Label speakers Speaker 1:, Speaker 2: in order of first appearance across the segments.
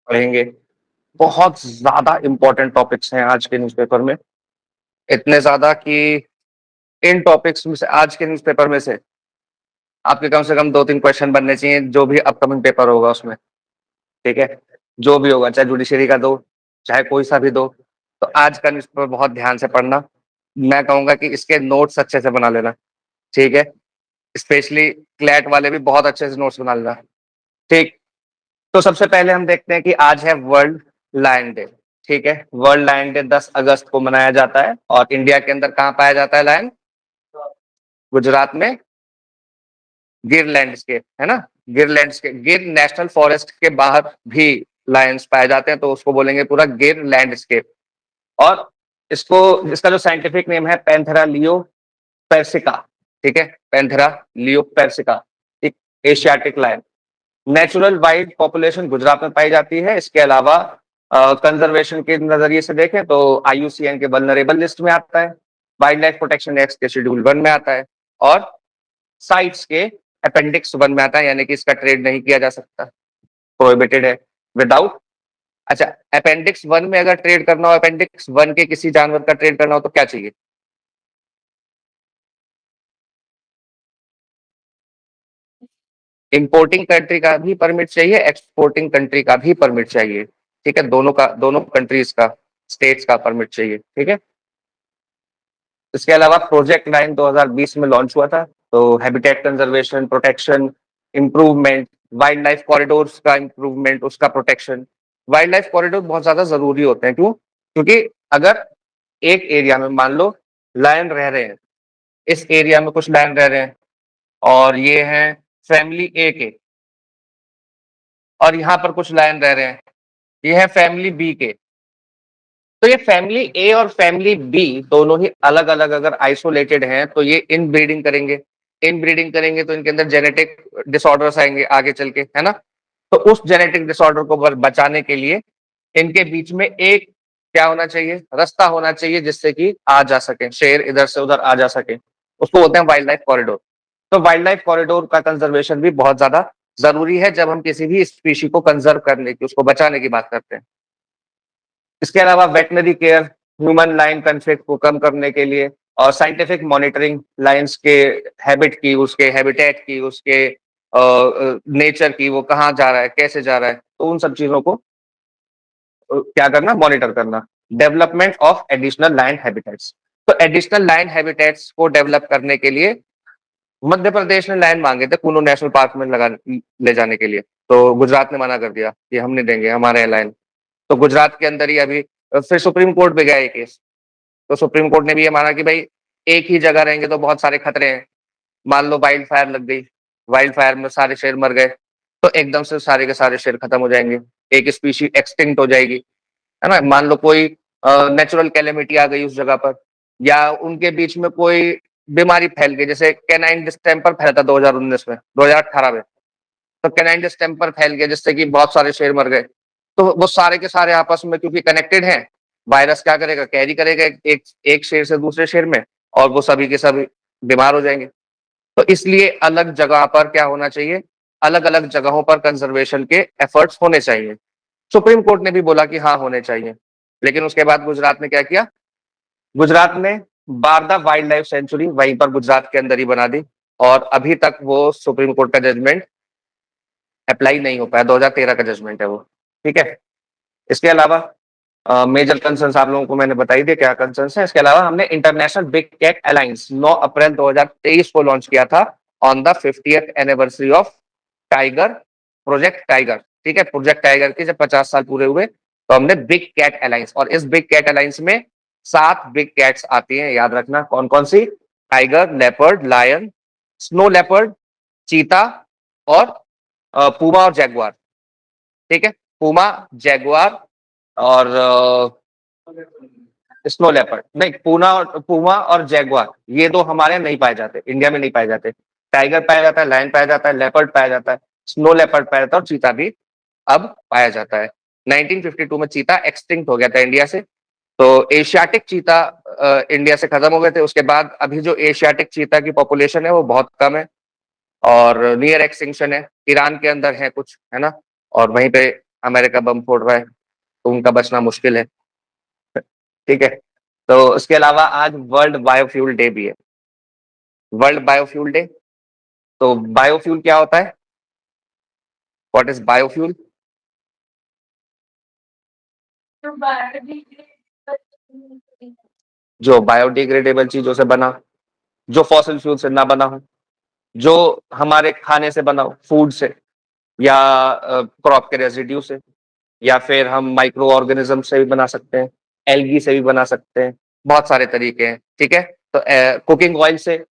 Speaker 1: पढ़ेंगे। बहुत ज़्यादा इम्पोर्टेंट टॉपिक्स हैं आज के न्यूज़पेपर में, इतने ज़्यादा कि इन टॉपिक्स में से आज के न्यूज़पेपर में से आपके कम से कम 2-3 क्वेश्चन बनने चाहिए, जो भी अपकमिंग पेपर होगा उसमें, ठीक है? जो भी होगा, चाहे जुडिशरी का दो, चाहे कोई-सा भी दो, तो आज का न्यूज़पेपर बहुत ध्यान से पढ़ना। मैं कहूँगा कि इसके नोट्स अच्छे से बना लेना, ठीक है? स्पेशली क्लैट वाले भी बहुत अच्छे से नोट्स बना लेना, ठीक? तो सबसे पहले हम देखते हैं कि आज है वर्ल्ड लायन डे, ठीक है? वर्ल्ड लायन डे 10 अगस्त को मनाया जाता है और इंडिया के अंदर कहाँ पाया जाता है लायन? गुजरात में गिर लैंडस्केप, है ना? गिर लैंडस्केप, गिर नेशनल फॉरेस्ट के बाहर भी लायंस पाए जाते हैं, तो उसको बोलेंगे पूरा गिर लैंडस्केप। और इसको इसका जो साइंटिफिक नेम है पैंथेरा लियो पर्सिका, ठीक है? पैंथेरा लियो पर्सिका, एक Asiatic lion. Natural wild population Gujarat में पाई जाती है। इसके अलावा कंजर्वेशन के नजरिए से देखें तो आईयूसीएन के वल्नरेबल लिस्ट में आता है, वाइल्ड लाइफ प्रोटेक्शन एक्ट के शेड्यूल 1 में आता है और साइट्स के अपेंडिक्स 1 में आता है, यानी कि इसका ट्रेड नहीं किया जा सकता, प्रोहिबिटेड है विदाउट। अच्छा, अपेंडिक्स 1 में अगर ट्रेड करना हो, अपेंडिक्स 1 के किसी जानवर का ट्रेड करना हो तो क्या चाहिए? इंपोर्टिंग कंट्री का भी परमिट चाहिए, एक्सपोर्टिंग कंट्री का भी परमिट चाहिए, ठीक है? दोनों का, दोनों कंट्रीज का, स्टेट्स का परमिट चाहिए, ठीक है? इसके अलावा प्रोजेक्ट लाइन 2020 में लॉन्च हुआ था, तो habitat conservation, protection, improvement, wild life corridors का इंप्रूवमेंट, उसका प्रोटेक्शन। वाइल्ड लाइफ कॉरिडोर बहुत ज्यादा जरूरी होते हैं, क्यों? क्योंकि अगर एक एरिया में मान लो लायन रह रहे हैं, इस एरिया में कुछ लायन रह रहे हैं और ये हैं फैमिली ए के, और यहाँ पर कुछ लायन रह रहे हैं, ये है फैमिली बी के। तो ये फैमिली ए और फैमिली बी दोनों ही अलग अलग अगर आइसोलेटेड हैं तो ये इनब्रीडिंग करेंगे। इनब्रीडिंग करेंगे तो इनके अंदर जेनेटिक डिसऑर्डर्स आएंगे आगे चल के, है ना? तो उस जेनेटिक डिसऑर्डर को बचाने के लिए इनके बीच में एक क्या होना चाहिए, रास्ता होना चाहिए जिससे कि आ जा सके, शेर इधर से उधर आ जा सके, उसको बोलते हैं वाइल्ड लाइफ कॉरिडोर। तो वाइल्ड लाइफ कॉरिडोर का कंजर्वेशन भी बहुत ज्यादा जरूरी है जब हम किसी भी स्पीशी को कंजर्व करने की, उसको बचाने की बात करते हैं। इसके अलावा veterinary care, human line conflict को कम करने के लिए और साइंटिफिक मॉनिटरिंग, लायंस के हैबिट की, उसके हैबिटेट की, उसके नेचर की, वो कहाँ जा रहा है, कैसे जा रहा है, तो उन सब चीजों को क्या करना, मॉनिटर करना। Development of additional lion habitats, तो एडिशनल लायन हैबिटेट्स को डेवलप करने के लिए मध्य प्रदेश ने लायन मांगे थे कूनो नेशनल पार्क में लगा ले जाने के लिए, तो गुजरात ने मना कर दिया कि हम नहीं देंगे, हमारे यहाँ लायन। तो गुजरात के अंदर ही अभी फिर सुप्रीम कोर्ट पे गया ये केस, तो सुप्रीम कोर्ट ने भी ये माना कि भाई एक ही जगह रहेंगे तो बहुत सारे खतरे हैं। मान लो वाइल्ड फायर लग गई, वाइल्ड फायर में सारे शेर मर गए, तो एकदम से सारे के सारे शेर खत्म हो जाएंगे, एक स्पीशी एक्सटिंक्ट हो जाएगी, है ना? मान लो कोई नेचुरल कैलेमिटी आ गई उस जगह पर, या उनके बीच में कोई बीमारी फैल गई, जैसे कैनाइन डिस्टेम्पर फैला था 2019 में, 2018 में, तो कैनाइन डिस्टेम्पर फैल गया जिससे कि बहुत सारे शेर मर गए। तो वो सारे के सारे आपस में क्योंकि कनेक्टेड हैं, वायरस क्या करेगा, कैरी करेगा एक शेर से दूसरे शेर में, और वो सभी के सभी बीमार हो जाएंगे। तो इसलिए अलग जगह पर क्या होना चाहिए, अलग अलग जगहों पर कंजर्वेशन के एफर्ट्स होने चाहिए। सुप्रीम कोर्ट ने भी बोला कि हाँ होने चाहिए, लेकिन उसके बाद गुजरात ने क्या किया, गुजरात ने बारदा वाइल्ड लाइफ सेंचुरी वहीं पर गुजरात के अंदर ही बना दी, और अभी तक वो सुप्रीम कोर्ट का जजमेंट अप्लाई नहीं हो पाया, 2013 का जजमेंट है वो, ठीक है? इसके अलावा मेजर कंसर्न्स आप लोगों को मैंने बताई दिए क्या कंसर्न्स हैं। इसके अलावा हमने इंटरनेशनल बिग कैट अलायंस 9 अप्रैल 2023 को लॉन्च किया था on the 50th anniversary of tiger, project tiger, ठीक है? प्रोजेक्ट टाइगर के जब 50 साल पूरे हुए तो हमने बिग कैट अलायंस, और इस बिग कैट अलायंस में 7 बिग कैट्स आती हैं, याद रखना कौन कौन सी, tiger, leopard, lion, snow leopard, cheetah और पूमा और जैगुआर, ठीक है? पूमा, जैगुआर और स्नो लेपर्ड नहीं, पूमा और जैगुआर, ये दो हमारे नहीं पाए जाते, इंडिया में नहीं पाए जाते। टाइगर पाया जाता है, लायन पाया जाता है, लेपर्ड पाया जाता है, स्नो लेपर्ड पाया जाता है और चीता भी अब पाया जाता है। 1952 में चीता एक्सटिंक्ट हो गया था इंडिया से, तो एशियाटिक चीता इंडिया से खत्म हो गए थे। उसके बाद अभी जो एशियाटिक चीता की पॉपुलेशन है वो बहुत कम है और नियर एक्सटिंक्शन है, ईरान के अंदर है कुछ, है ना? और वहीं पे अमेरिका बम फोड़ रहा है, तो उनका बचना मुश्किल है। ठीक है, तो उसके अलावा आज वर्ल्ड बायोफ्यूल डे भी है, वर्ल्ड बायोफ्यूल डे। तो बायोफ्यूल क्या होता है? What is biofuel? जो बायोडिग्रेडेबल चीजों से बना, जो फॉसिल फ्यूल से ना बना हो, जो हमारे खाने से बना हो, फूड से, या क्रॉप के रेजिड्यू से, या फिर हम माइक्रो ऑर्गेनिज्म से भी बना सकते हैं, एल्गी से भी बना सकते हैं, बहुत सारे तरीके हैं। ठीक है, तो कुकिंग ऑयल से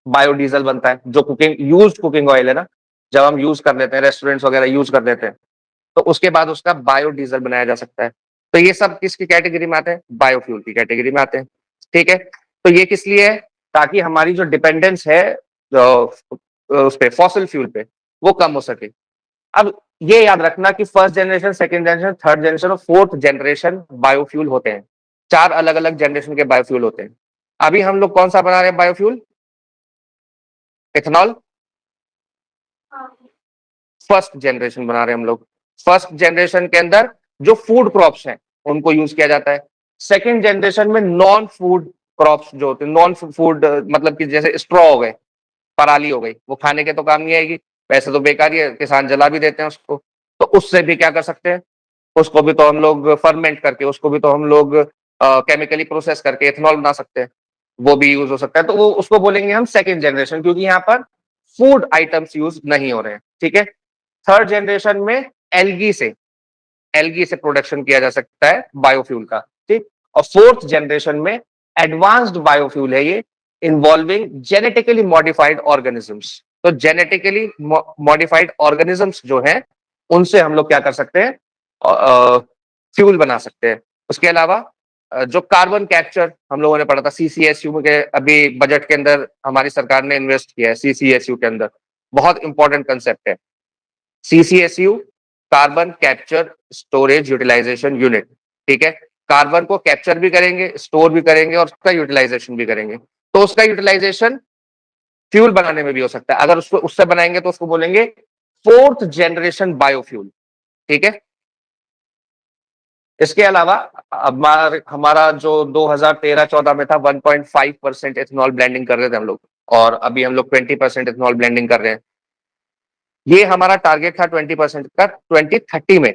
Speaker 1: बायोडीजल बनता है, जो कुकिंग ऑयल है ना, जब हम यूज कर लेते हैं, रेस्टोरेंट्स वगैरह यूज कर लेते हैं, तो उसके बाद उसका बायोडीजल बनाया जा सकता है। तो ये सब किसकी कैटेगरी में आते हैं? बायोफ्यूल की कैटेगरी में आते हैं। ठीक है, तो ये किस लिए है? ताकि हमारी जो डिपेंडेंस है जो उस पे फॉसिल फ्यूल पे, वो कम हो सके। अब ये याद रखना कि first generation, second generation, third generation और फोर्थ जनरेशन बायोफ्यूल होते हैं। 4 अलग-अलग जनरेशन के बायोफ्यूल होते हैं। अभी हम लोग कौन-सा बना रहे हैं बायोफ्यूल? इथेनॉल फर्स्ट जनरेशन बना रहे हैं हम लोग। फर्स्ट जनरेशन के अंदर जो फूड क्रॉप्स हैं, उनको यूज किया जाता है। सेकंड जनरेशन में नॉन फूड क्रॉप्स जो होते हैं, नॉन फूड मतलब कि जैसे स्ट्रॉ हो गए, पराली हो गई, वो खाने के तो काम नहीं आएगी, वैसे तो बेकार ही है, किसान जला भी देते हैं उसको। तो उससे भी क्या कर सकते हैं? उसको भी तो हम लोग फर्मेंट करके, उसको भी तो हम लोग केमिकली प्रोसेस करके इथेनॉल बना सकते हैं, वो भी यूज हो सकता है। तो वो उसको बोलेंगे हम सेकेंड जनरेशन, क्योंकि यहाँ पर फूड आइटम्स यूज नहीं हो रहे हैं। ठीक है, थर्ड जनरेशन में एल्गी से एल्गी से प्रोडक्शन किया जा सकता है बायोफ्यूल का। ठीक, और फोर्थ जनरेशन में एडवांस्ड बायोफ्यूल है ये, इन्वॉल्विंग जेनेटिकली मॉडिफाइड ऑर्गेनिजम्स। तो जेनेटिकली मॉडिफाइड ऑर्गेनिजम्स जो हैं, उनसे हम लोग क्या कर सकते हैं? फ्यूल बना सकते हैं। उसके अलावा जो कार्बन कैप्चर हम लोगों ने पढ़ा था सीसीएसयू के, अभी बजट के अंदर हमारी सरकार ने इन्वेस्ट किया है सीसीएसयू के अंदर, बहुत इंपॉर्टेंट कंसेप्ट है CCSU, carbon capture storage utilisation unit. ठीक है, कार्बन को कैप्चर भी करेंगे, स्टोर भी करेंगे और उसका यूटिलाइजेशन भी करेंगे। तो उसका यूटिलाइजेशन फ्यूल बनाने में भी हो सकता है। अगर उसको उससे बनाएंगे तो उसको बोलेंगे फोर्थ जनरेशन बायोफ्यूल। ठीक है, इसके अलावा हमारा जो 2013-14 में था 1.5% इथेनॉल ब्लेंडिंग कर रहे थे हम लोग, और अभी हम लोग 20% इथेनॉल ब्लेंडिंग कर रहे हैं। ये हमारा टारगेट था 20% का 2030 में,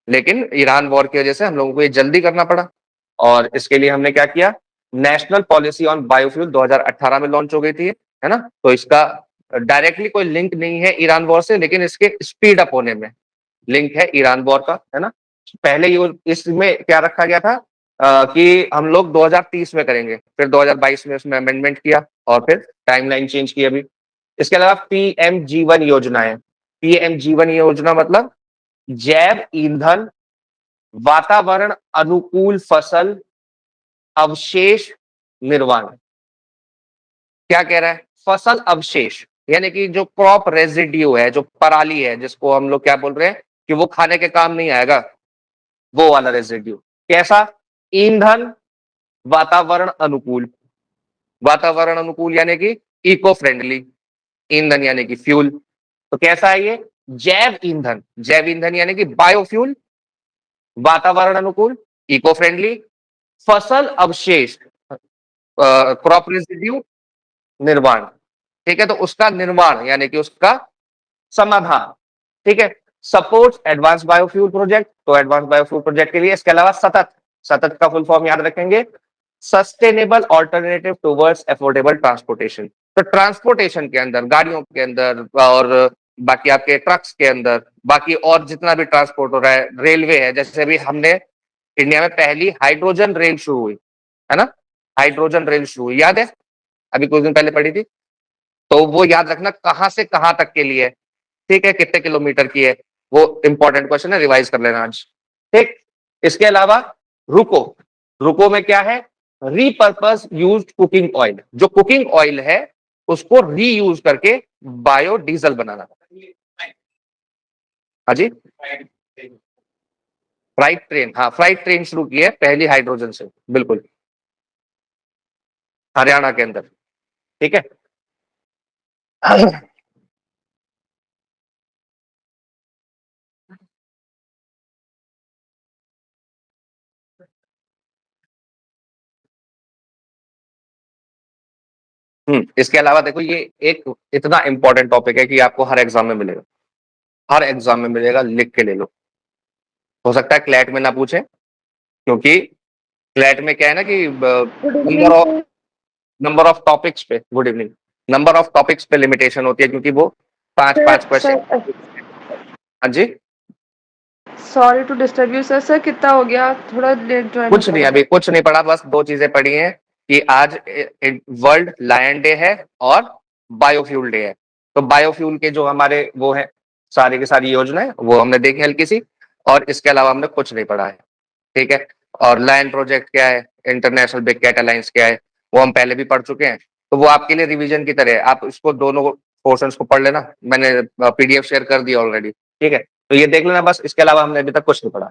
Speaker 1: लेकिन ईरान वॉर की वजह से हम लोगों को ये जल्दी करना पड़ा, और इसके लिए हमने क्या किया? नेशनल पॉलिसी ऑन बायोफ्यूल 2018 में लॉन्च हो गई थी, है ना? तो इसका डायरेक्टली कोई लिंक नहीं है ईरान वॉर से, लेकिन इसके स्पीड अप होने में लिंक है ईरान वॉर का, है ना? पहले ये इसमें क्या रखा गया था कि हम लोग 2030 में करेंगे, फिर 2022 में उसमें अमेंडमेंट किया और फिर टाइमलाइन चेंज की अभी। इसके अलावा पीएम जीवन योजना है। पीएम जीवन योजना मतलब जैव ईंधन, वातावरण अनुकूल फसल अवशेष निर्माण। क्या कह रहा है? फसल अवशेष यानी कि जो क्रॉप रेजिड्यू है, जो पराली है, जिसको हम लोग क्या बोल रहे हैं कि वो खाने के काम नहीं आएगा, वो वाला रेजिड्यू। कैसा? ईंधन वातावरण अनुकूल, वातावरण अनुकूल यानी कि इको फ्रेंडली, ईंधन यानी कि फ्यूल। तो कैसा है ये? जैव ईंधन, जैव ईंधन यानी कि बायोफ्यूल, वातावरण अनुकूल, इको फ्रेंडली, फसल अवशेष क्रॉप रेजिड्यू निर्माण। ठीक है, तो उसका निर्माण यानी कि उसका समाधान। ठीक है, सपोर्ट एडवांस बायोफ्यूल प्रोजेक्ट, तो एडवांस बायोफ्यूल प्रोजेक्ट के लिए। इसके अलावा सतत, सतत का फुल फॉर्म याद रखेंगे, sustainable alternative towards affordable transportation. तो ट्रांसपोर्टेशन के अंदर, गाड़ियों के अंदर और बाकी आपके ट्रक्स के अंदर, बाकी और जितना भी ट्रांसपोर्ट हो रहा है, रेलवे है, जैसे अभी हमने इंडिया में पहली हाइड्रोजन रेल शुरू हुई, है ना? हाइड्रोजन रेल शुरू हुई, याद है? अभी कुछ दिन पहले पढ़ी थी। तो वो याद रखना कहां से कहां तक के लिए है। ठीक है, कितने किलोमीटर की है, वो इंपॉर्टेंट क्वेश्चन है, रिवाइज कर लेना आज। ठीक, इसके अलावा रुको, रुको में क्या है? रीपर्पज यूज कुकिंग ऑयल, जो कुकिंग ऑयल है उसको रीयूज करके बायोडीजल बनाना। हाँ जी, फ्राइट ट्रेन, हाँ फ्राइट ट्रेन शुरू की है पहली हाइड्रोजन से, बिल्कुल, हरियाणा के अंदर। ठीक है इसके अलावा देखो ये एक इतना इंपॉर्टेंट टॉपिक है कि आपको हर एग्जाम में मिलेगा, हर एग्जाम में मिलेगा, लिख के ले लो। हो सकता है क्लैट में ना पूछे, क्योंकि क्लैट में क्या है ना कि
Speaker 2: good
Speaker 1: number
Speaker 2: evening
Speaker 1: of
Speaker 2: sir.
Speaker 1: Number of topics पे, good evening, number of topics पे लिमिटेशन होती है, क्योंकि वो पांच
Speaker 2: सर
Speaker 1: पांच क्वेश्चन।
Speaker 2: सर
Speaker 1: हाँ जी।
Speaker 2: Sorry to disturb you sir. Sir कितना हो गया? थोड़ा लेट ज्वाइन
Speaker 1: कुछ
Speaker 2: किया
Speaker 1: नहीं,
Speaker 2: था।
Speaker 1: अभी कुछ नहीं पढ़ा, बस दो चीजें पढ़ी हैं कि आज वर्ल्ड लायन डे है और बायोफ्यूल डे है। तो बायोफ्यूल के जो हमारे वो है सारी की सारी योजनाएं वो हमने देखी हल्की सी, और इसके अलावा हमने कुछ नहीं पढ़ा है। ठीक है। और लायन प्रोजेक्ट क्या है, इंटरनेशनल बिग कैट अलायंस क्या है, वो हम पहले भी पढ़ चुके हैं। तो वो आपके लिए रिवीजन की तरह है, आप इसको दोनों पोर्शंस को पढ़ लेना, मैंने पीडीएफ शेयर कर दिया ऑलरेडी। ठीक है, तो ये देख लेना बस, इसके अलावा हमने अभी तक कुछ नहीं पढ़ा।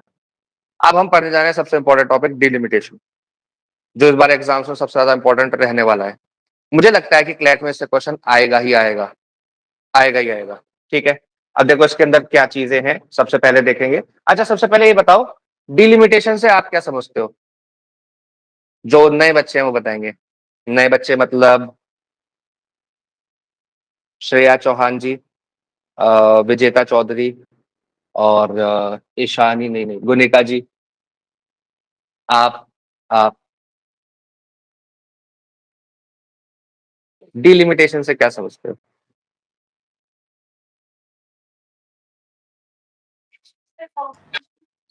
Speaker 1: अब हम पढ़ने जा रहे हैं सबसे इंपॉर्टेंट टॉपिक, डिलिमिटेशन, जो इस बार एग्जाम्स में सबसे ज्यादा इंपॉर्टेंट रहने वाला है। मुझे लगता है कि क्लैट में इससे क्वेश्चन आएगा ही आएगा, आएगा ही आएगा। ठीक है। अब देखो इसके अंदर क्या चीजें हैं, सबसे पहले देखेंगे। अच्छा, सबसे पहले ये बताओ, डिलिमिटेशन से आप क्या समझते हो? जो नए बच्चे हैं वो बताएंगे। नए बच्चे मतलब श्रेया चौहान जी, विजेता चौधरी, और ईशानी, नहीं नहीं, गुनिका जी, आप डिलिमिटेशन से क्या समझते हो?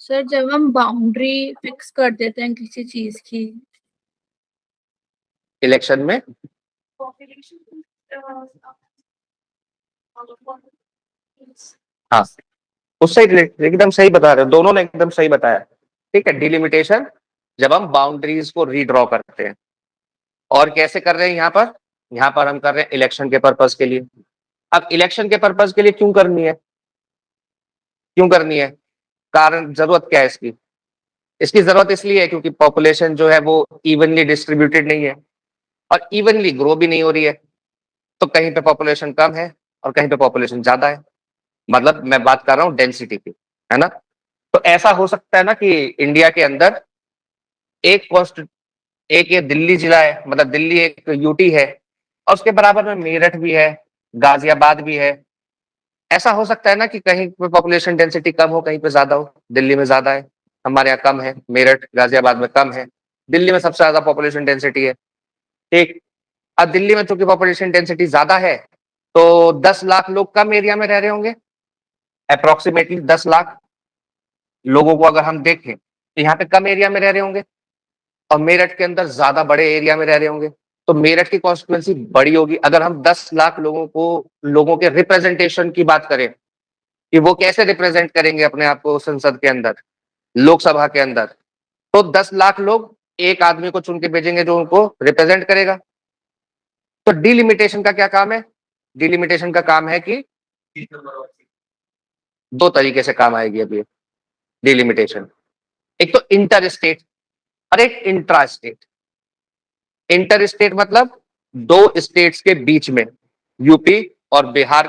Speaker 3: सर जब हम बाउंड्री फिक्स कर देते हैं किसी चीज की।
Speaker 1: इलेक्शन में? हाँ, उससे एकदम सही बता रहे हो, दोनों ने एकदम सही बताया। ठीक है, डिलिमिटेशन जब हम बाउंड्रीज को रीड्रॉ करते हैं। और कैसे कर रहे हैं यहाँ पर? यहाँ पर हम कर रहे हैं इलेक्शन के पर्पज के लिए। अब इलेक्शन के पर्पज के लिए क्यों करनी है, क्यों करनी है, कारण जरूरत क्या है इसकी? इसकी जरूरत इसलिए है क्योंकि पॉपुलेशन जो है वो इवनली डिस्ट्रीब्यूटेड नहीं है, और इवनली ग्रो भी नहीं हो रही है। तो कहीं पे पॉपुलेशन कम है और कहीं पे पॉपुलेशन ज्यादा है, मतलब मैं बात कर रहा हूँ डेंसिटी की, है ना? तो ऐसा हो सकता है ना कि इंडिया के अंदर एक कॉन्स्ट एक ये दिल्ली जिला है, मतलब दिल्ली एक यूटी है, और उसके बराबर में मेरठ भी है, गाजियाबाद भी है। ऐसा हो सकता है ना कि कहीं पे पॉपुलेशन डेंसिटी कम हो, कहीं पे ज्यादा हो। दिल्ली में ज्यादा है, हमारे यहाँ कम है, मेरठ गाजियाबाद में कम है, दिल्ली में सबसे ज्यादा पॉपुलेशन डेंसिटी है। ठीक। अब दिल्ली में चूंकि पॉपुलेशन डेंसिटी ज्यादा है, तो 10 लाख लोग कम एरिया में रह रहे होंगे, अप्रोक्सीमेटली 10 लाख लोगों को अगर हम देखें तो यहाँ पे कम एरिया में रह रहे होंगे, और मेरठ के अंदर ज्यादा बड़े एरिया में रह रहे होंगे। तो मेरठ की कॉन्स्टिट्यूएंसी बड़ी होगी। अगर हम 10 लाख लोगों के रिप्रेजेंटेशन की बात करें कि वो कैसे रिप्रेजेंट करेंगे अपने आप को संसद के अंदर, लोकसभा के अंदर, तो 10 लाख लोग एक आदमी को चुन के भेजेंगे जो उनको रिप्रेजेंट करेगा। तो डिलिमिटेशन का क्या काम है? डिलिमिटेशन का काम है कि दो तरीके से काम आएगी अभी डिलिमिटेशन। एक तो इंटर स्टेट और एक इंट्रा स्टेट। इंटर स्टेट मतलब दो स्टेट्स के बीच में, यूपी और बिहार,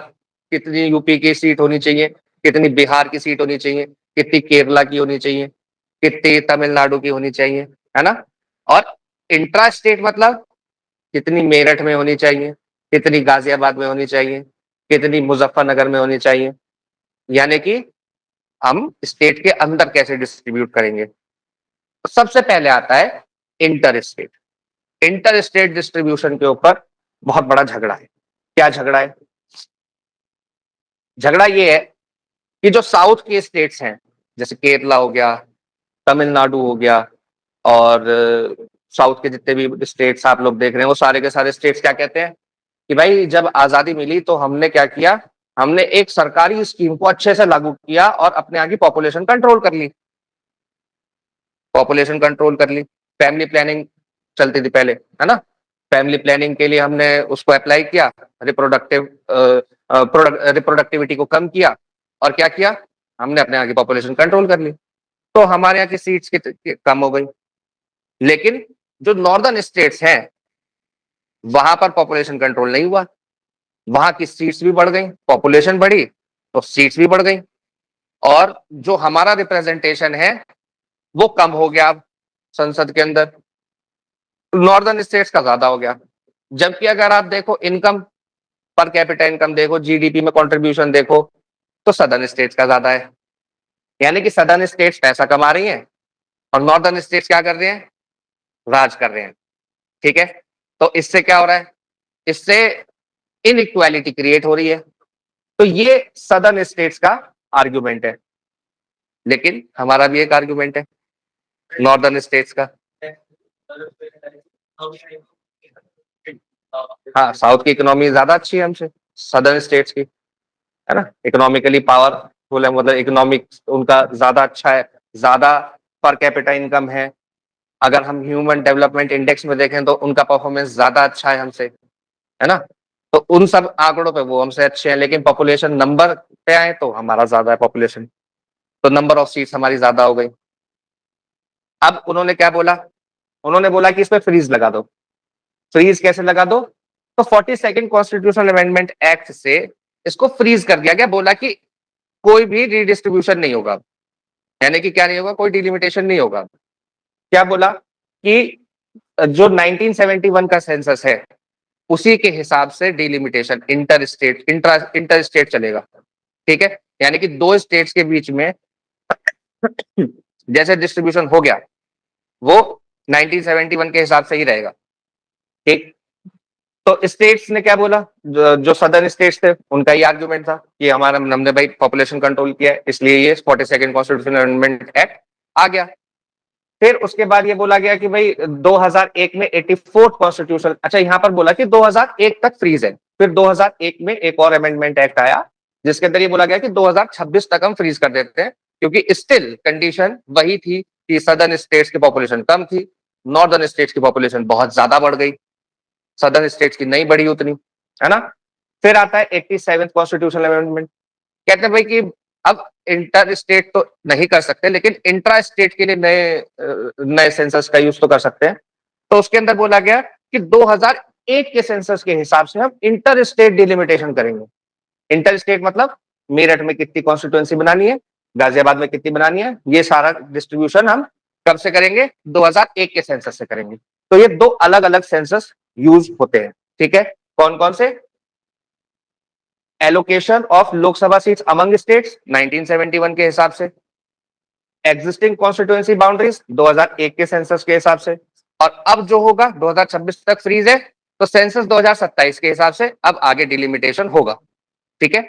Speaker 1: कितनी यूपी की सीट होनी चाहिए, कितनी बिहार की सीट होनी चाहिए, कितनी केरला की होनी चाहिए, कितनी तमिलनाडु की होनी चाहिए, है ना? और इंट्रा स्टेट मतलब कितनी मेरठ में होनी चाहिए, कितनी गाजियाबाद में होनी चाहिए, कितनी मुजफ्फरनगर में होनी चाहिए। यानी कि हम स्टेट के अंदर कैसे डिस्ट्रीब्यूट करेंगे। तो सबसे पहले आता है inter state. Inter state distribution के ऊपर बहुत बड़ा झगड़ा है। क्या झगड़ा है? झगड़ा ये है कि जो साउथ के स्टेट्स हैं, जैसे केरला हो गया, तमिलनाडु हो गया, और साउथ के जितने भी स्टेट्स आप लोग देख रहे हैं, वो सारे के सारे स्टेट्स क्या कहते हैं कि भाई जब आजादी मिली तो हमने क्या किया, हमने एक सरकारी स्कीम को अच्छे से लागू किया और अपने यहाँ की पॉपुलेशन कंट्रोल कर ली। पॉपुलेशन कंट्रोल कर ली। फैमिली प्लानिंग चलती थी पहले, है ना? फैमिली प्लानिंग के लिए हमने उसको अप्लाई किया, रिप्रोडक्टिव रिप्रोडक्टिविटी को कम किया, और क्या किया, हमने अपने यहाँ की पॉपुलेशन कंट्रोल कर ली। तो हमारे यहाँ की सीट्स कम हो गई। लेकिन जो नॉर्दर्न स्टेट्स हैं वहां पर पॉपुलेशन कंट्रोल नहीं हुआ, वहां की सीट्स भी बढ़ गई, पॉपुलेशन बढ़ी तो सीट्स भी बढ़ गई, और जो हमारा रिप्रेजेंटेशन है वो कम हो गया अब संसद के अंदर, नॉर्दर्न स्टेट्स का ज्यादा हो गया। जबकि अगर आप देखो इनकम, पर कैपिटा इनकम देखो, जीडीपी में कंट्रीब्यूशन देखो, तो सदर्न स्टेट्स का ज्यादा है। यानी कि सदर्न स्टेट्स पैसा कमा रही हैं और नॉर्दर्न स्टेट्स क्या कर रहे हैं, राज कर रहे हैं। ठीक है, तो इससे क्या हो रहा है, इससे इनइक्वालिटी क्रिएट हो रही है। तो ये सदर्न स्टेट्स का आर्गुमेंट है। लेकिन हमारा भी एक आर्गुमेंट है नॉर्दर्न स्टेट्स का। हाँ, साउथ की इकोनॉमी ज्यादा अच्छी है हमसे, सदर्न स्टेट्स की, है ना, इकोनॉमिकली पावरफुल है, मतलब इकोनॉमिक उनका ज्यादा अच्छा है, ज्यादा पर कैपिटा इनकम है। अगर हम ह्यूमन डेवलपमेंट इंडेक्स में देखें तो उनका परफॉर्मेंस ज्यादा अच्छा है हमसे, है ना। तो उन सब आंकड़ों पे वो हमसे अच्छे हैं, लेकिन पॉपुलेशन नंबर पे आए तो हमारा ज्यादा है पॉपुलेशन, तो नंबर ऑफ सीट्स हमारी ज्यादा हो गई। अब उन्होंने क्या बोला, उन्होंने बोला कि इसमें फ्रीज लगा दो। फ्रीज कैसे लगा दो, तो 42nd कॉन्स्टिट्यूशनल अमेंडमेंट एक्ट से इसको फ्रीज कर दिया गया। बोला कि कोई भी रीडिस्ट्रीब्यूशन नहीं होगा, यानी कि क्या नहीं होगा, कोई डिलिमिटेशन नहीं होगा। क्या बोला कि जो 1971 का सेंसस है उसी के हिसाब से डिलिमिटेशन इंटर स्टेट चलेगा। ठीक है, यानी कि दो स्टेट्स के बीच में जैसे डिस्ट्रीब्यूशन हो गया वो 1971 के हिसाब से ही रहेगा। ठीक, तो स्टेट्स ने क्या बोला, जो सदर्न स्टेट्स थे उनका ही आर्गुमेंट था कि हमारा, हमने भाई पॉपुलेशन कंट्रोल किया है इसलिए ये 42nd कॉन्स्टिट्यूशनल अमेंडमेंट एक्ट आ गया। फिर उसके बाद ये बोला गया कि भाई 2001 में 84th कॉन्स्टिट्यूशन, अच्छा यहां पर बोला कि 2001 तक फ्रीज है। फिर 2001 में एक और अमेंडमेंट एक्ट आया जिसके अंदर ये बोला गया कि 2026 तक हम फ्रीज कर देते हैं, क्योंकि स्टिल कंडीशन वही थी कि सदर्न स्टेट्स की पॉपुलेशन कम थी, नॉर्दर्न स्टेट्स की पॉपुलेशन बहुत ज्यादा बढ़ गई, सदर्न स्टेट्स की नहीं बढ़ी उतनी, है ना। फिर आता है 87th कॉन्स्टिट्यूशनल अमेंडमेंट, कहते हैं भाई कि अब इंटर स्टेट तो नहीं कर सकते, लेकिन इंट्रा स्टेट के लिए नए सेंसस का यूज तो कर सकते हैं। तो उसके अंदर बोला गया कि 2001 के सेंसस के हिसाब से हम इंटर स्टेट डिलिमिटेशन करेंगे। इंटर स्टेट मतलब मेरठ में कितनी कॉन्स्टिट्यूएंसी बनानी है, गाजियाबाद में कितनी बनानी है, ये सारा डिस्ट्रीब्यूशन हम कब से करेंगे, 2001 के सेंसस से करेंगे। तो ये दो अलग अलग सेंसस यूज होते हैं। ठीक है, कौन कौन से, allocation of Lok Sabha seats among states 1971 के हिसाब से, एग्जिस्टिंग कॉन्स्टिट्यूएंसी बाउंड्रीज 2001 के सेंसस के हिसाब से, और अब जो होगा 2026 तक फ्रीज है, तो सेंसस 2027 के हिसाब से अब आगे डिलिमिटेशन होगा। ठीक है,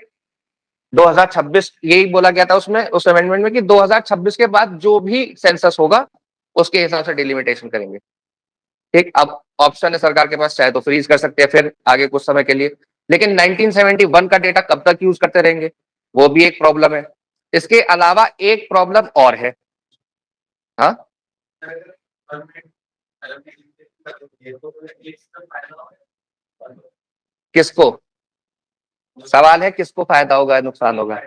Speaker 1: 2026 यही बोला गया था उसमें, उस अमेंडमेंट में कि 2026 के बाद जो भी सेंसस होगा उसके हिसाब से डिलिमिटेशन करेंगे। ठीक, अब ऑप्शन है सरकार के पास, चाहे तो फ्रीज कर सकते हैं फिर आगे कुछ समय के लिए, लेकिन 1971 का डेटा कब तक यूज करते रहेंगे, वो भी एक प्रॉब्लम है। इसके अलावा एक प्रॉब्लम और है। हाँ, किसको, सवाल है किसको फायदा होगा नुकसान होगा,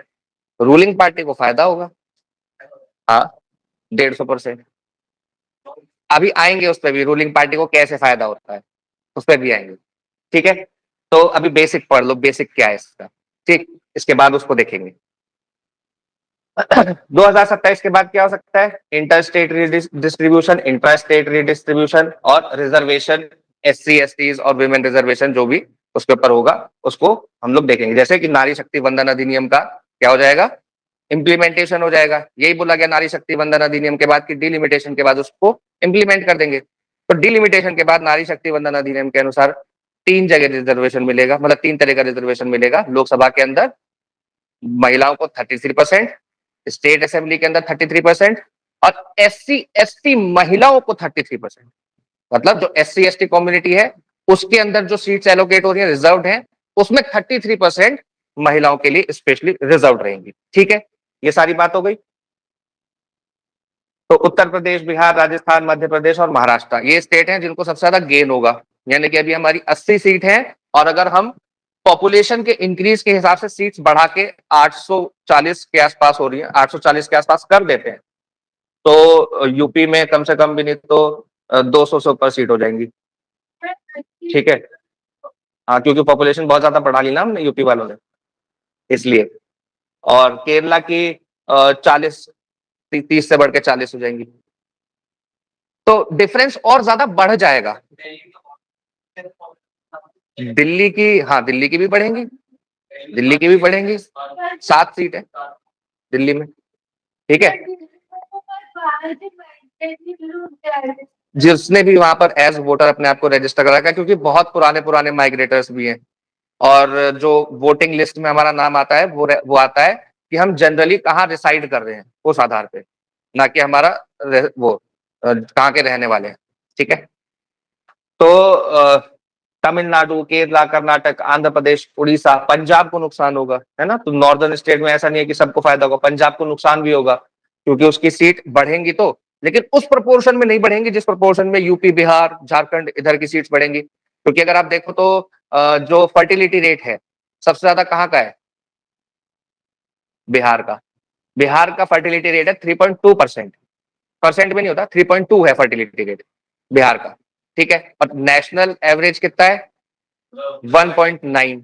Speaker 1: रूलिंग पार्टी को फायदा होगा। हाँ, 150%। अभी आएंगे उस पर भी, रूलिंग पार्टी को कैसे फायदा होता है उस पर भी आएंगे। ठीक है, तो अभी बेसिक पढ़ लो, बेसिक क्या है इसका। ठीक, इसके बाद उसको देखेंगे। 2027 के बाद क्या हो सकता है, inter state distribution, intra state redistribution और रिजर्वेशन, SC STs और विमेन रिजर्वेशन जो भी उसके ऊपर होगा उसको हम लोग देखेंगे। जैसे कि नारी शक्ति वंदन अधिनियम का क्या हो जाएगा, इम्प्लीमेंटेशन हो जाएगा। यही बोला गया नारी शक्ति वंदन अधिनियम के बाद कि डिलिमिटेशन के बाद उसको इम्प्लीमेंट कर देंगे। तो डिलिमिटेशन के बाद नारी शक्ति वंदन अधिनियम के अनुसार 3 जगह रिजर्वेशन मिलेगा, मतलब 3 तरह का रिजर्वेशन मिलेगा। लोकसभा के अंदर महिलाओं को 33%, स्टेट असेंबली के अंदर 33% और SC ST महिलाओं को 33%। मतलब जो SC ST कम्युनिटी है उसके अंदर जो सीट्स एलोकेट हो रही है, रिजर्व है, उसमें 33% महिलाओं के लिए स्पेशली रिजर्व रहेंगी। ठीक है, ये सारी बात हो गई। तो उत्तर प्रदेश, बिहार, राजस्थान, मध्य प्रदेश और महाराष्ट्र ये स्टेट हैं जिनको सबसे ज्यादा गेन होगा। यानी कि अभी हमारी 80 सीट है, और अगर हम पॉपुलेशन के इंक्रीज के हिसाब से सीट्स बढ़ा के 840 के आसपास हो रही है, 840 के आसपास कर देते हैं, तो यूपी में कम से कम भी नहीं तो 200 से ऊपर सीट हो जाएंगी। ठीक है, हाँ, क्योंकि पॉपुलेशन बहुत ज्यादा बढ़ा ली ना हमने यूपी वालों ने, इसलिए। और केरला की 40, 30 से बढ़ के 40 हो जाएंगी, तो डिफरेंस और ज्यादा बढ़ जाएगा। दिल्ली की, हाँ दिल्ली की भी बढ़ेंगी, दिल्ली की भी बढ़ेंगी, 7 सीट है दिल्ली में, ठीक है। जिसने भी वहां पर एज वोटर अपने आप को रजिस्टर करा रखा है, क्योंकि बहुत पुराने पुराने माइग्रेटर्स भी हैं, और जो वोटिंग लिस्ट में हमारा नाम आता है वो आता है कि हम जनरली कहाँ रिसाइड कर रहे हैं, उस आधार पे, ना कि हमारा वो कहाँ के रहने वाले हैं, ठीक है। तो तमिलनाडु, केरला, कर्नाटक, आंध्र प्रदेश, उड़ीसा, पंजाब को नुकसान होगा, है ना। तो नॉर्दर्न स्टेट में ऐसा नहीं है कि सबको फायदा होगा, पंजाब को नुकसान भी होगा, क्योंकि उसकी सीट बढ़ेंगी तो, लेकिन उस प्रोपोर्शन में नहीं बढ़ेंगी जिस प्रोपोर्शन में यूपी, बिहार, झारखंड इधर की सीट्स बढ़ेंगी। क्योंकि अगर आप देखो तो जो फर्टिलिटी रेट है सबसे ज्यादा कहाँ का है, बिहार का। बिहार का फर्टिलिटी रेट है 3.2%, परसेंट में नहीं होता, 3.2 है फर्टिलिटी रेट बिहार का, ठीक है। और नेशनल एवरेज कितना है, 1.9,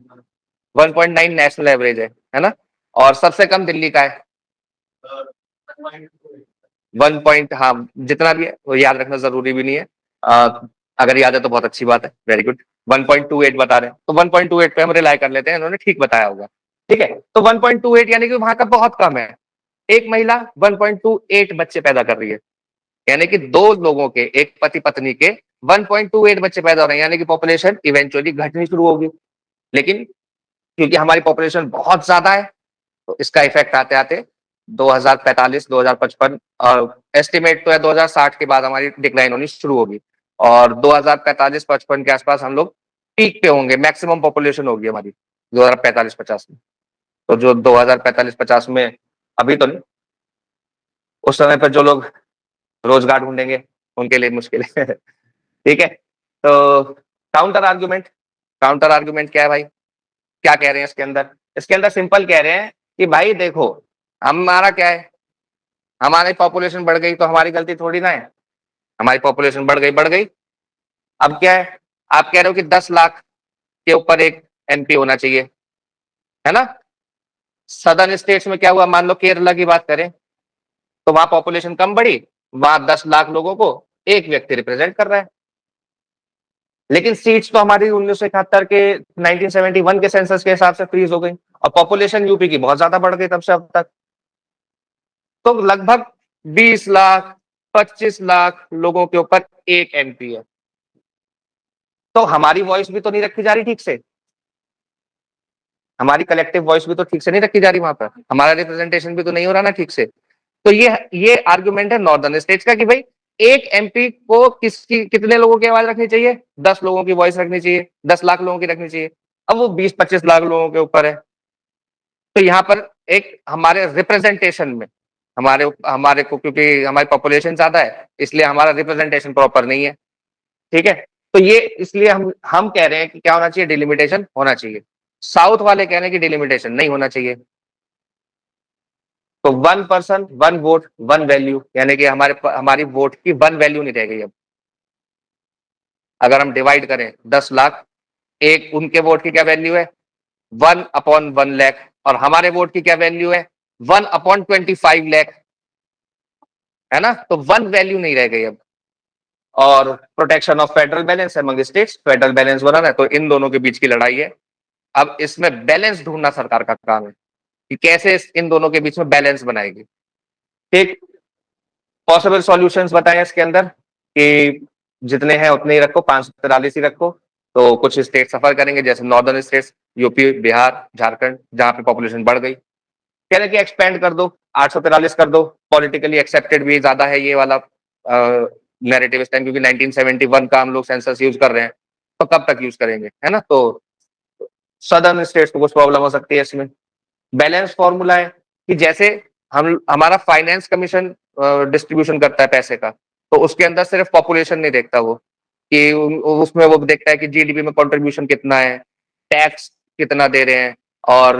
Speaker 1: 1.9 नेशनल एवरेज है ना। और सबसे कम दिल्ली का है 1 पॉइंट, हाँ जितना भी है वो याद रखना जरूरी भी नहीं है, अगर याद है तो बहुत अच्छी बात है, वेरी गुड। 1.28 बता रहे हैं, तो 1.28 पे हम रिलाई कर लेते हैं, इन्होंने ठीक बताया होगा, ठीक है। तो 1.28 यानी कि वहां का बहुत कम है। एक महिला 1.28 बच्चे पैदा कर रही है, यानी कि दो लोगों के, एक पति पत्नी के 1.28 बच्चे पैदा हो रहे हैं, यानी कि पॉपुलेशन इवेंचुअली घटनी शुरू होगी। लेकिन क्योंकि हमारी पॉपुलेशन बहुत ज्यादा है, तो इसका इफेक्ट आते आते 2045, 2055, और एस्टिमेट तो है 2060 के बाद हमारी डिक्लाइन होनी शुरू होगी, और 2045-55 के आसपास हम लोग पीक पे होंगे, मैक्सिमम पॉपुलेशन होगी हमारी 2045-50 में। तो जो 2045-50 में, अभी तो नहीं, उस समय पर जो लोग रोजगार ढूंढेंगे उनके लिए मुश्किल है ठीक है। तो काउंटर आर्गुमेंट, काउंटर आर्गुमेंट क्या है भाई, क्या कह रहे हैं इसके अंदर, इसके अंदर सिंपल कह रहे हैं कि भाई देखो, हमारा क्या है, हमारी पॉपुलेशन बढ़ गई तो हमारी गलती थोड़ी ना है, हमारी पॉपुलेशन बढ़ गई। अब क्या है, आप कह रहे हो कि 10 लाख के ऊपर एक एमपी होना चाहिए, है ना। सदर्न स्टेट्स में क्या हुआ, मान लो केरला की बात करें, तो वहां पॉपुलेशन कम बढ़ी, वहां 10 लाख लोगों को एक व्यक्ति रिप्रेजेंट कर रहा है। लेकिन सीट्स तो हमारी 1971 के 1971 के सेंसस के हिसाब से फ्रीज हो गई, और पॉपुलेशन यूपी की बहुत ज्यादा बढ़ गई तब से अब तक। तो लगभग 20 लाख, 25 लाख लोगों के ऊपर एक एमपी है। तो हमारी वॉइस भी तो नहीं रखी जा रही ठीक से, हमारी कलेक्टिव वॉइस भी तो ठीक से नहीं रखी जा रही वहां पर, हमारा रिप्रेजेंटेशन भी तो नहीं हो रहा ना ठीक से। तो ये आर्गुमेंट है नॉर्दर्न स्टेट्स का कि भाई एक एमपी को किसकी, कितने लोगों की आवाज रखनी चाहिए, 10 लोगों की वॉइस रखनी चाहिए, 10 लाख लोगों की रखनी चाहिए। अब वो 20-25 लाख लोगों के ऊपर है। तो यहाँ पर एक हमारे रिप्रेजेंटेशन में, हमारे हमारे को, क्योंकि हमारी पॉपुलेशन ज्यादा है इसलिए हमारा रिप्रेजेंटेशन प्रॉपर नहीं है, ठीक है। तो ये इसलिए हम कह रहे हैं कि क्या होना चाहिए, डिलिमिटेशन होना चाहिए। साउथ वाले कह रहे हैं कि डिलिमिटेशन नहीं होना चाहिए। तो 1 पर्सन 1 वोट 1 वैल्यू, यानी कि हमारी वोट की 1 वैल्यू नहीं रह गई अब। अगर हम डिवाइड करें 10 लाख, एक उनके वोट की क्या वैल्यू है, 1/1 लाख, और हमारे वोट की क्या वैल्यू है, 1/25 लाख, है ना। तो 1 वैल्यू नहीं रह गई अब। और protection of federal balance among states, federal balance बनाना है, तो इन दोनों के बीच की लड़ाई है। अब इसमें बैलेंस ढूंढना सरकार का काम है कि कैसे इन दोनों के बीच में बैलेंस बनाएगी, ठीक। पॉसिबल सॉल्यूशंस बताए इसके अंदर कि जितने हैं उतने ही रखो, 543 ही रखो। तो कुछ स्टेट सफर करेंगे, जैसे northern states, UP, Bihar, Jharkhand, जहां पे पॉपुलेशन बढ़ गई, कह रहे कि एक्सपेंड कर दो, 843 कर दो। पॉलिटिकली एक्सेप्टेड भी ज्यादा है ये वाला नैरेटिव इस टाइम, क्योंकि 1971 का हम लोग सेंसस यूज कर रहे हैं, तो कब तक यूज करेंगे, है ना। तो सदर्न स्टेट्स को कुछ प्रॉब्लम हो सकती है इसमें। बैलेंस फॉर्मूला है कि जैसे हमारा फाइनेंस कमीशन डिस्ट्रीब्यूशन करता है पैसे का, तो उसके अंदर सिर्फ पॉपुलेशन नहीं देखता वो, कि उसमें वो देखता है कि जीडीपी में कंट्रीब्यूशन कितना है, टैक्स कितना दे रहे हैं, और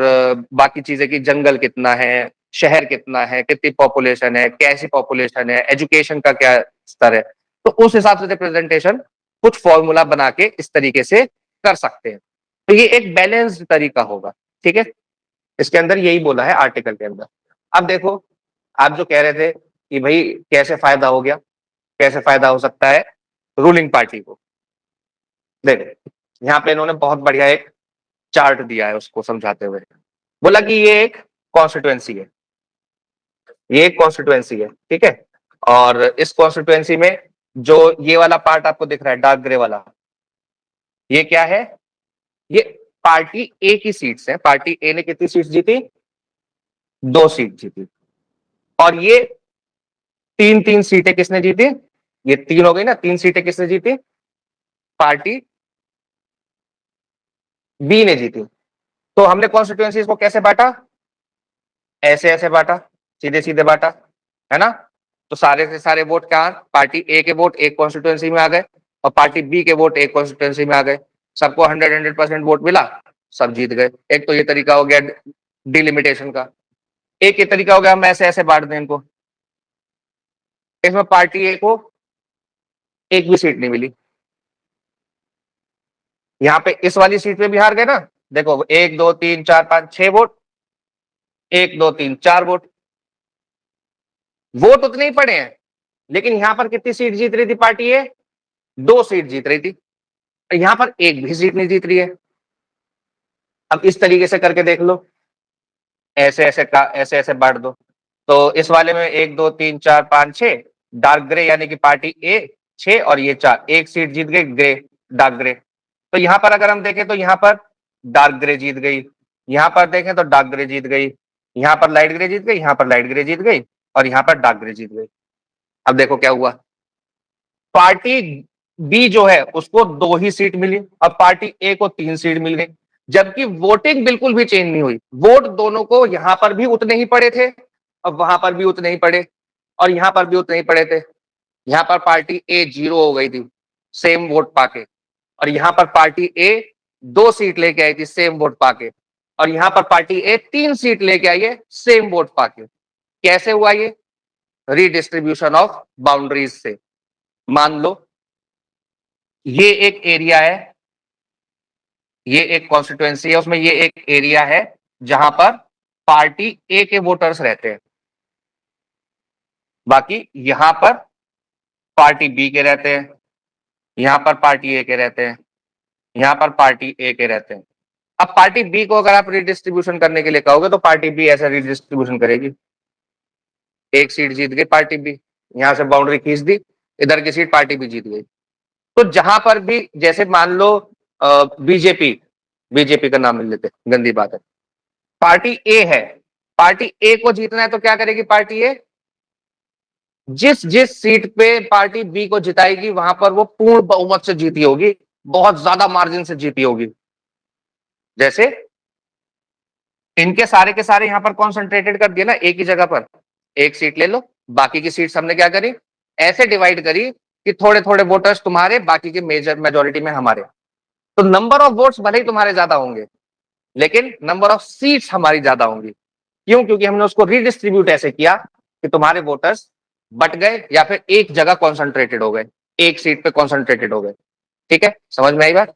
Speaker 1: बाकी चीजें की जंगल कितना है, शहर कितना है, कितनी पॉपुलेशन है, कैसी पॉपुलेशन है, एजुकेशन का क्या स्तर है। तो उस हिसाब से रिप्रेजेंटेशन कुछ फॉर्मूला बना के इस तरीके से कर सकते हैं। तो ये एक बैलेंस्ड तरीका होगा, ठीक है। इसके अंदर यही बोला है आर्टिकल के अंदर। अब देखो, आप जो कह रहे थे कि भाई कैसे फायदा हो गया, कैसे फायदा हो सकता है रूलिंग पार्टी को, देखो यहाँ पे इन्होंने बहुत बढ़िया एक चार्ट दिया है उसको समझाते हुए, बोला कि ये एक कॉन्स्टिट्यूएंसी है, ये एक कॉन्स्टिट्यूएंसी है, ठीक है। और इस कॉन्स्टिट्यूएंसी में जो ये वाला पार्ट आपको दिख रहा है डार्क ग्रे वाला, ये क्या है? ये पार्टी ए की सीट्स है। पार्टी ए ने कितनी सीट्स जीती? 2 सीट जीती। और ये 3-3 सीटें किसने जीती? ये 3 हो गई ना, 3 सीटें किसने जीती? पार्टी बी ने जीती। तो हमने कॉन्स्टिट्यूएंसीज को कैसे बांटा? ऐसे ऐसे बांटा, सीधे सीधे बांटा, है ना। तो सारे से सारे वोट क्या? पार्टी ए के वोट एक कॉन्स्टिट्यूएंसी में आ गए और पार्टी बी के वोट एक कॉन्स्टिट्यूएंसी में आ गए। सबको 100% वोट मिला, सब जीत गए। एक तो ये तरीका हो गया डिलिमिटेशन का। एक ये तरीका हो गया हम ऐसे ऐसे बांट दें इनको। इसमें पार्टी ए को एक भी सीट नहीं मिली। यहाँ पे इस वाली सीट पे भी हार गए ना। देखो 1 2 3 4 5 6 वोट, 1 2 3 4 वोट, वोट उतने ही पड़े हैं। लेकिन यहां पर कितनी सीट जीत रही थी पार्टी ए? 2 सीट जीत रही थी। यहां पर एक भी सीट नहीं जीत रही है। अब इस तरीके से करके देख लो, ऐसे ऐसे का ऐसे ऐसे बांट दो। तो इस वाले में 1 2 3 4 5 6 डार्क ग्रे यानी कि पार्टी ए 6 और ये 4, एक सीट जीत गई ग्रे, डार्क ग्रे। तो यहां पर अगर हम देखें तो यहां पर डार्क ग्रे जीत गई, यहां पर देखें तो डार्क ग्रे जीत गई, यहां पर लाइट ग्रे जीत गई, यहां पर लाइट ग्रे जीत गई और यहां पर डार्क ग्रे जीत गई। अब देखो क्या हुआ, पार्टी बी जो है उसको 2 ही सीट मिली और पार्टी ए को 3 सीट मिल गई, जबकि वोटिंग बिल्कुल भी चेंज नहीं हुई। वोट दोनों को यहां पर भी उतने ही पड़े थे और वहां पर भी उतने ही पड़े और यहां पर भी उतने ही पड़े थे। यहां पर पार्टी ए 0 हो गई थी सेम वोट पाके, और यहां पर पार्टी ए 2 सीट लेके आई थी सेम वोट पाके, और यहां पर पार्टी ए 3 सीट लेके आई है सेम वोट पाके। कैसे हुआ ये? रीडिस्ट्रीब्यूशन ऑफ बाउंड्रीज से। मान लो ये एक एरिया है, ये एक कॉन्स्टिट्यूएंसी है, उसमें ये एक एरिया है जहां पर पार्टी ए के वोटर्स रहते हैं, बाकी यहां पर पार्टी बी के रहते हैं, यहां पर पार्टी ए के रहते हैं, यहां पर पार्टी ए के रहते हैं। अब पार्टी बी को अगर आप रिडिस्ट्रीब्यूशन करने के लिए कहोगे तो पार्टी बी ऐसा रिडिस्ट्रीब्यूशन करेगी। एक सीट जीत गई पार्टी बी, यहां से बाउंड्री खींच दी, इधर की सीट पार्टी बी जीत गई। तो जहां पर भी, जैसे मान लो बीजेपी, बीजेपी का नाम ले लेते, गंदी बात है, पार्टी ए है, पार्टी ए को जीतना है तो क्या करेगी पार्टी ए? जिस जिस सीट पे पार्टी बी को जिताएगी वहां पर वो पूर्ण बहुमत से जीती होगी, बहुत ज्यादा मार्जिन से जीती होगी। जैसे इनके सारे के सारे यहां पर कॉन्सेंट्रेटेड कर दिया ना एक ही जगह पर, एक सीट ले लो, बाकी की सीट्स हमने क्या करी? ऐसे डिवाइड करी कि थोड़े थोड़े वोटर्स तुम्हारे, बाकी के मेजर मेजोरिटी में हमारे। तो नंबर ऑफ वोट्स भले ही तुम्हारे ज्यादा होंगे लेकिन नंबर ऑफ सीट्स हमारी ज्यादा होंगी। क्यों? क्योंकि हमने उसको रिडिस्ट्रीब्यूट ऐसे किया कि तुम्हारे वोटर्स बट गए या फिर एक जगह कॉन्सेंट्रेटेड हो गए, एक सीट पे कॉन्सेंट्रेटेड हो गए। ठीक है, समझ में आई बात?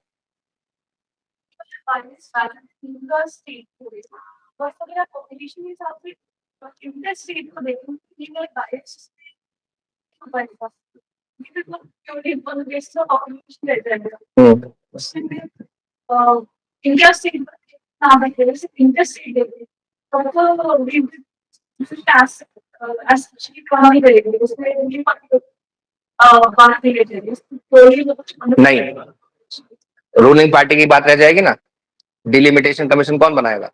Speaker 1: नहीं, रूलिंग पार्टी की बात रह जाएगी ना, डिलिमिटेशन कमीशन कौन बनाएगा?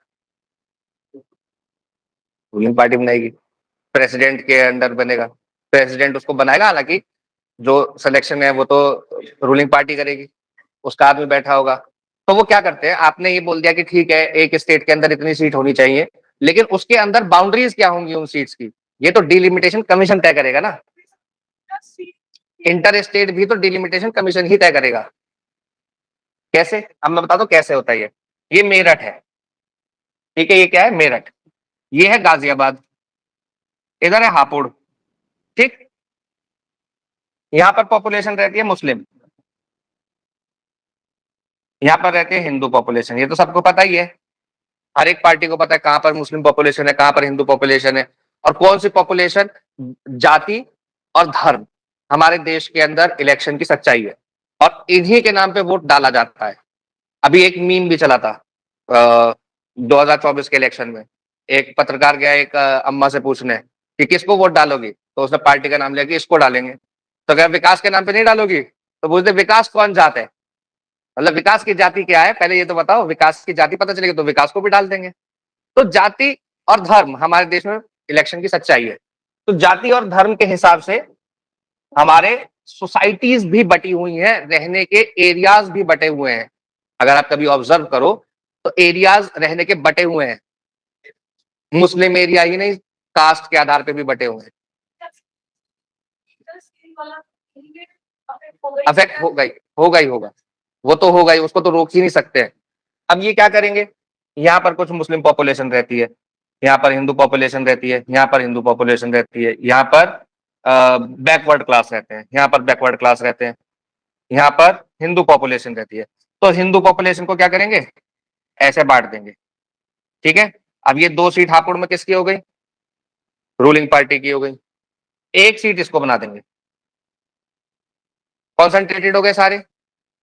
Speaker 1: रूलिंग पार्टी बनाएगी, प्रेसिडेंट के अंडर बनेगा, प्रेसिडेंट उसको बनाएगा। हालांकि जो सिलेक्शन है वो तो रूलिंग पार्टी करेगी, उसका आदमी बैठा होगा। तो वो क्या करते हैं, आपने ये बोल दिया कि ठीक है एक स्टेट के अंदर इतनी सीट होनी चाहिए, लेकिन उसके अंदर बाउंड्रीज क्या होंगी उन सीट्स की, ये तो डिलिमिटेशन कमीशन तय करेगा ना। इंटर स्टेट भी तो डिलिमिटेशन कमीशन ही तय करेगा। कैसे? अब मैं बता दूं कैसे होता है। ये मेरठ है, ठीक है, ये क्या है? मेरठ। ये है गाजियाबाद, इधर है हापुड़। ठीक, यहां पर पॉपुलेशन रहती है मुस्लिम, यहां पर रहती है हिंदू पॉपुलेशन। ये तो सबको पता ही है, हर एक पार्टी को पता है कहां पर मुस्लिम पॉपुलेशन है, कहां पर हिंदू पॉपुलेशन है, और कौन सी पॉपुलेशन, जाति और धर्म हमारे देश के अंदर इलेक्शन की सच्चाई है, और इन्हीं के नाम पे वोट डाला जाता है। अभी एक मीम भी चला था 2024 के इलेक्शन में, एक पत्रकार गया एक अम्मा से पूछने कि किसको वोट डालोगी, तो उसने पार्टी का नाम लिया कि इसको डालेंगे। तो क्या विकास के नाम पे नहीं डालोगी? तो पूछते विकास कौन जात है, मतलब विकास की जाति क्या है, पहले ये तो बताओ। विकास की जाति पता चलेगी तो विकास को भी डाल देंगे। तो जाति और धर्म हमारे देश में इलेक्शन की सच्चाई है। तो जाति और धर्म के हिसाब से हमारे सोसाइटीज भी बटी हुई हैं, रहने के एरियाज भी बटे हुए हैं। अगर आप कभी ऑब्जर्व करो तो एरियाज रहने के बटे हुए हैं, मुस्लिम एरिया ही नहीं, कास्ट के आधार पे भी बटे हुए हैं। अफेक्ट होगा ही होगा, वो तो होगा ही, उसको तो रोक ही नहीं सकते हैं। अब ये क्या करेंगे, यहाँ पर कुछ मुस्लिम पॉपुलेशन रहती है, यहाँ पर हिंदू पॉपुलेशन रहती है, यहाँ पर हिंदू पॉपुलेशन रहती है, यहाँ पर बैकवर्ड क्लास रहते हैं, यहाँ पर बैकवर्ड क्लास रहते हैं, यहाँ पर हिंदू पॉपुलेशन रहती है। तो हिंदू पॉपुलेशन को क्या करेंगे, ऐसे बांट देंगे। ठीक है, अब ये 2 सीट हापुड़ में किसकी हो गई, रूलिंग पार्टी की हो गई। 1 सीट इसको बना देंगे, कॉन्सेंट्रेटेड हो गए सारे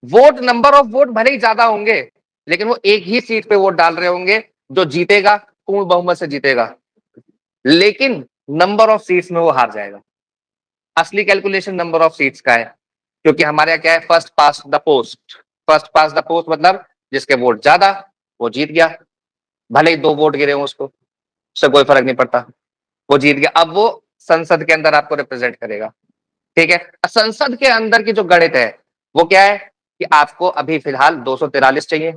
Speaker 1: वोट, नंबर ऑफ वोट भले ही ज्यादा होंगे लेकिन वो एक ही सीट पे वोट डाल रहे होंगे, जो जीतेगा पूर्ण बहुमत से जीतेगा, लेकिन नंबर ऑफ सीट्स में वो हार जाएगा। असली कैलकुलेशन नंबर ऑफ सीट्स का है, क्योंकि हमारे यहाँ क्या है, first pass the post. First pass the post मतलब जिसके वोट ज्यादा वो जीत गया, भले ही 2 वोट गिरे हो उसको, उससे कोई फर्क नहीं पड़ता, वो जीत गया। अब वो संसद के अंदर आपको रिप्रेजेंट करेगा। ठीक है, संसद के अंदर की जो गणित है वो क्या है कि आपको अभी फिलहाल 243 चाहिए,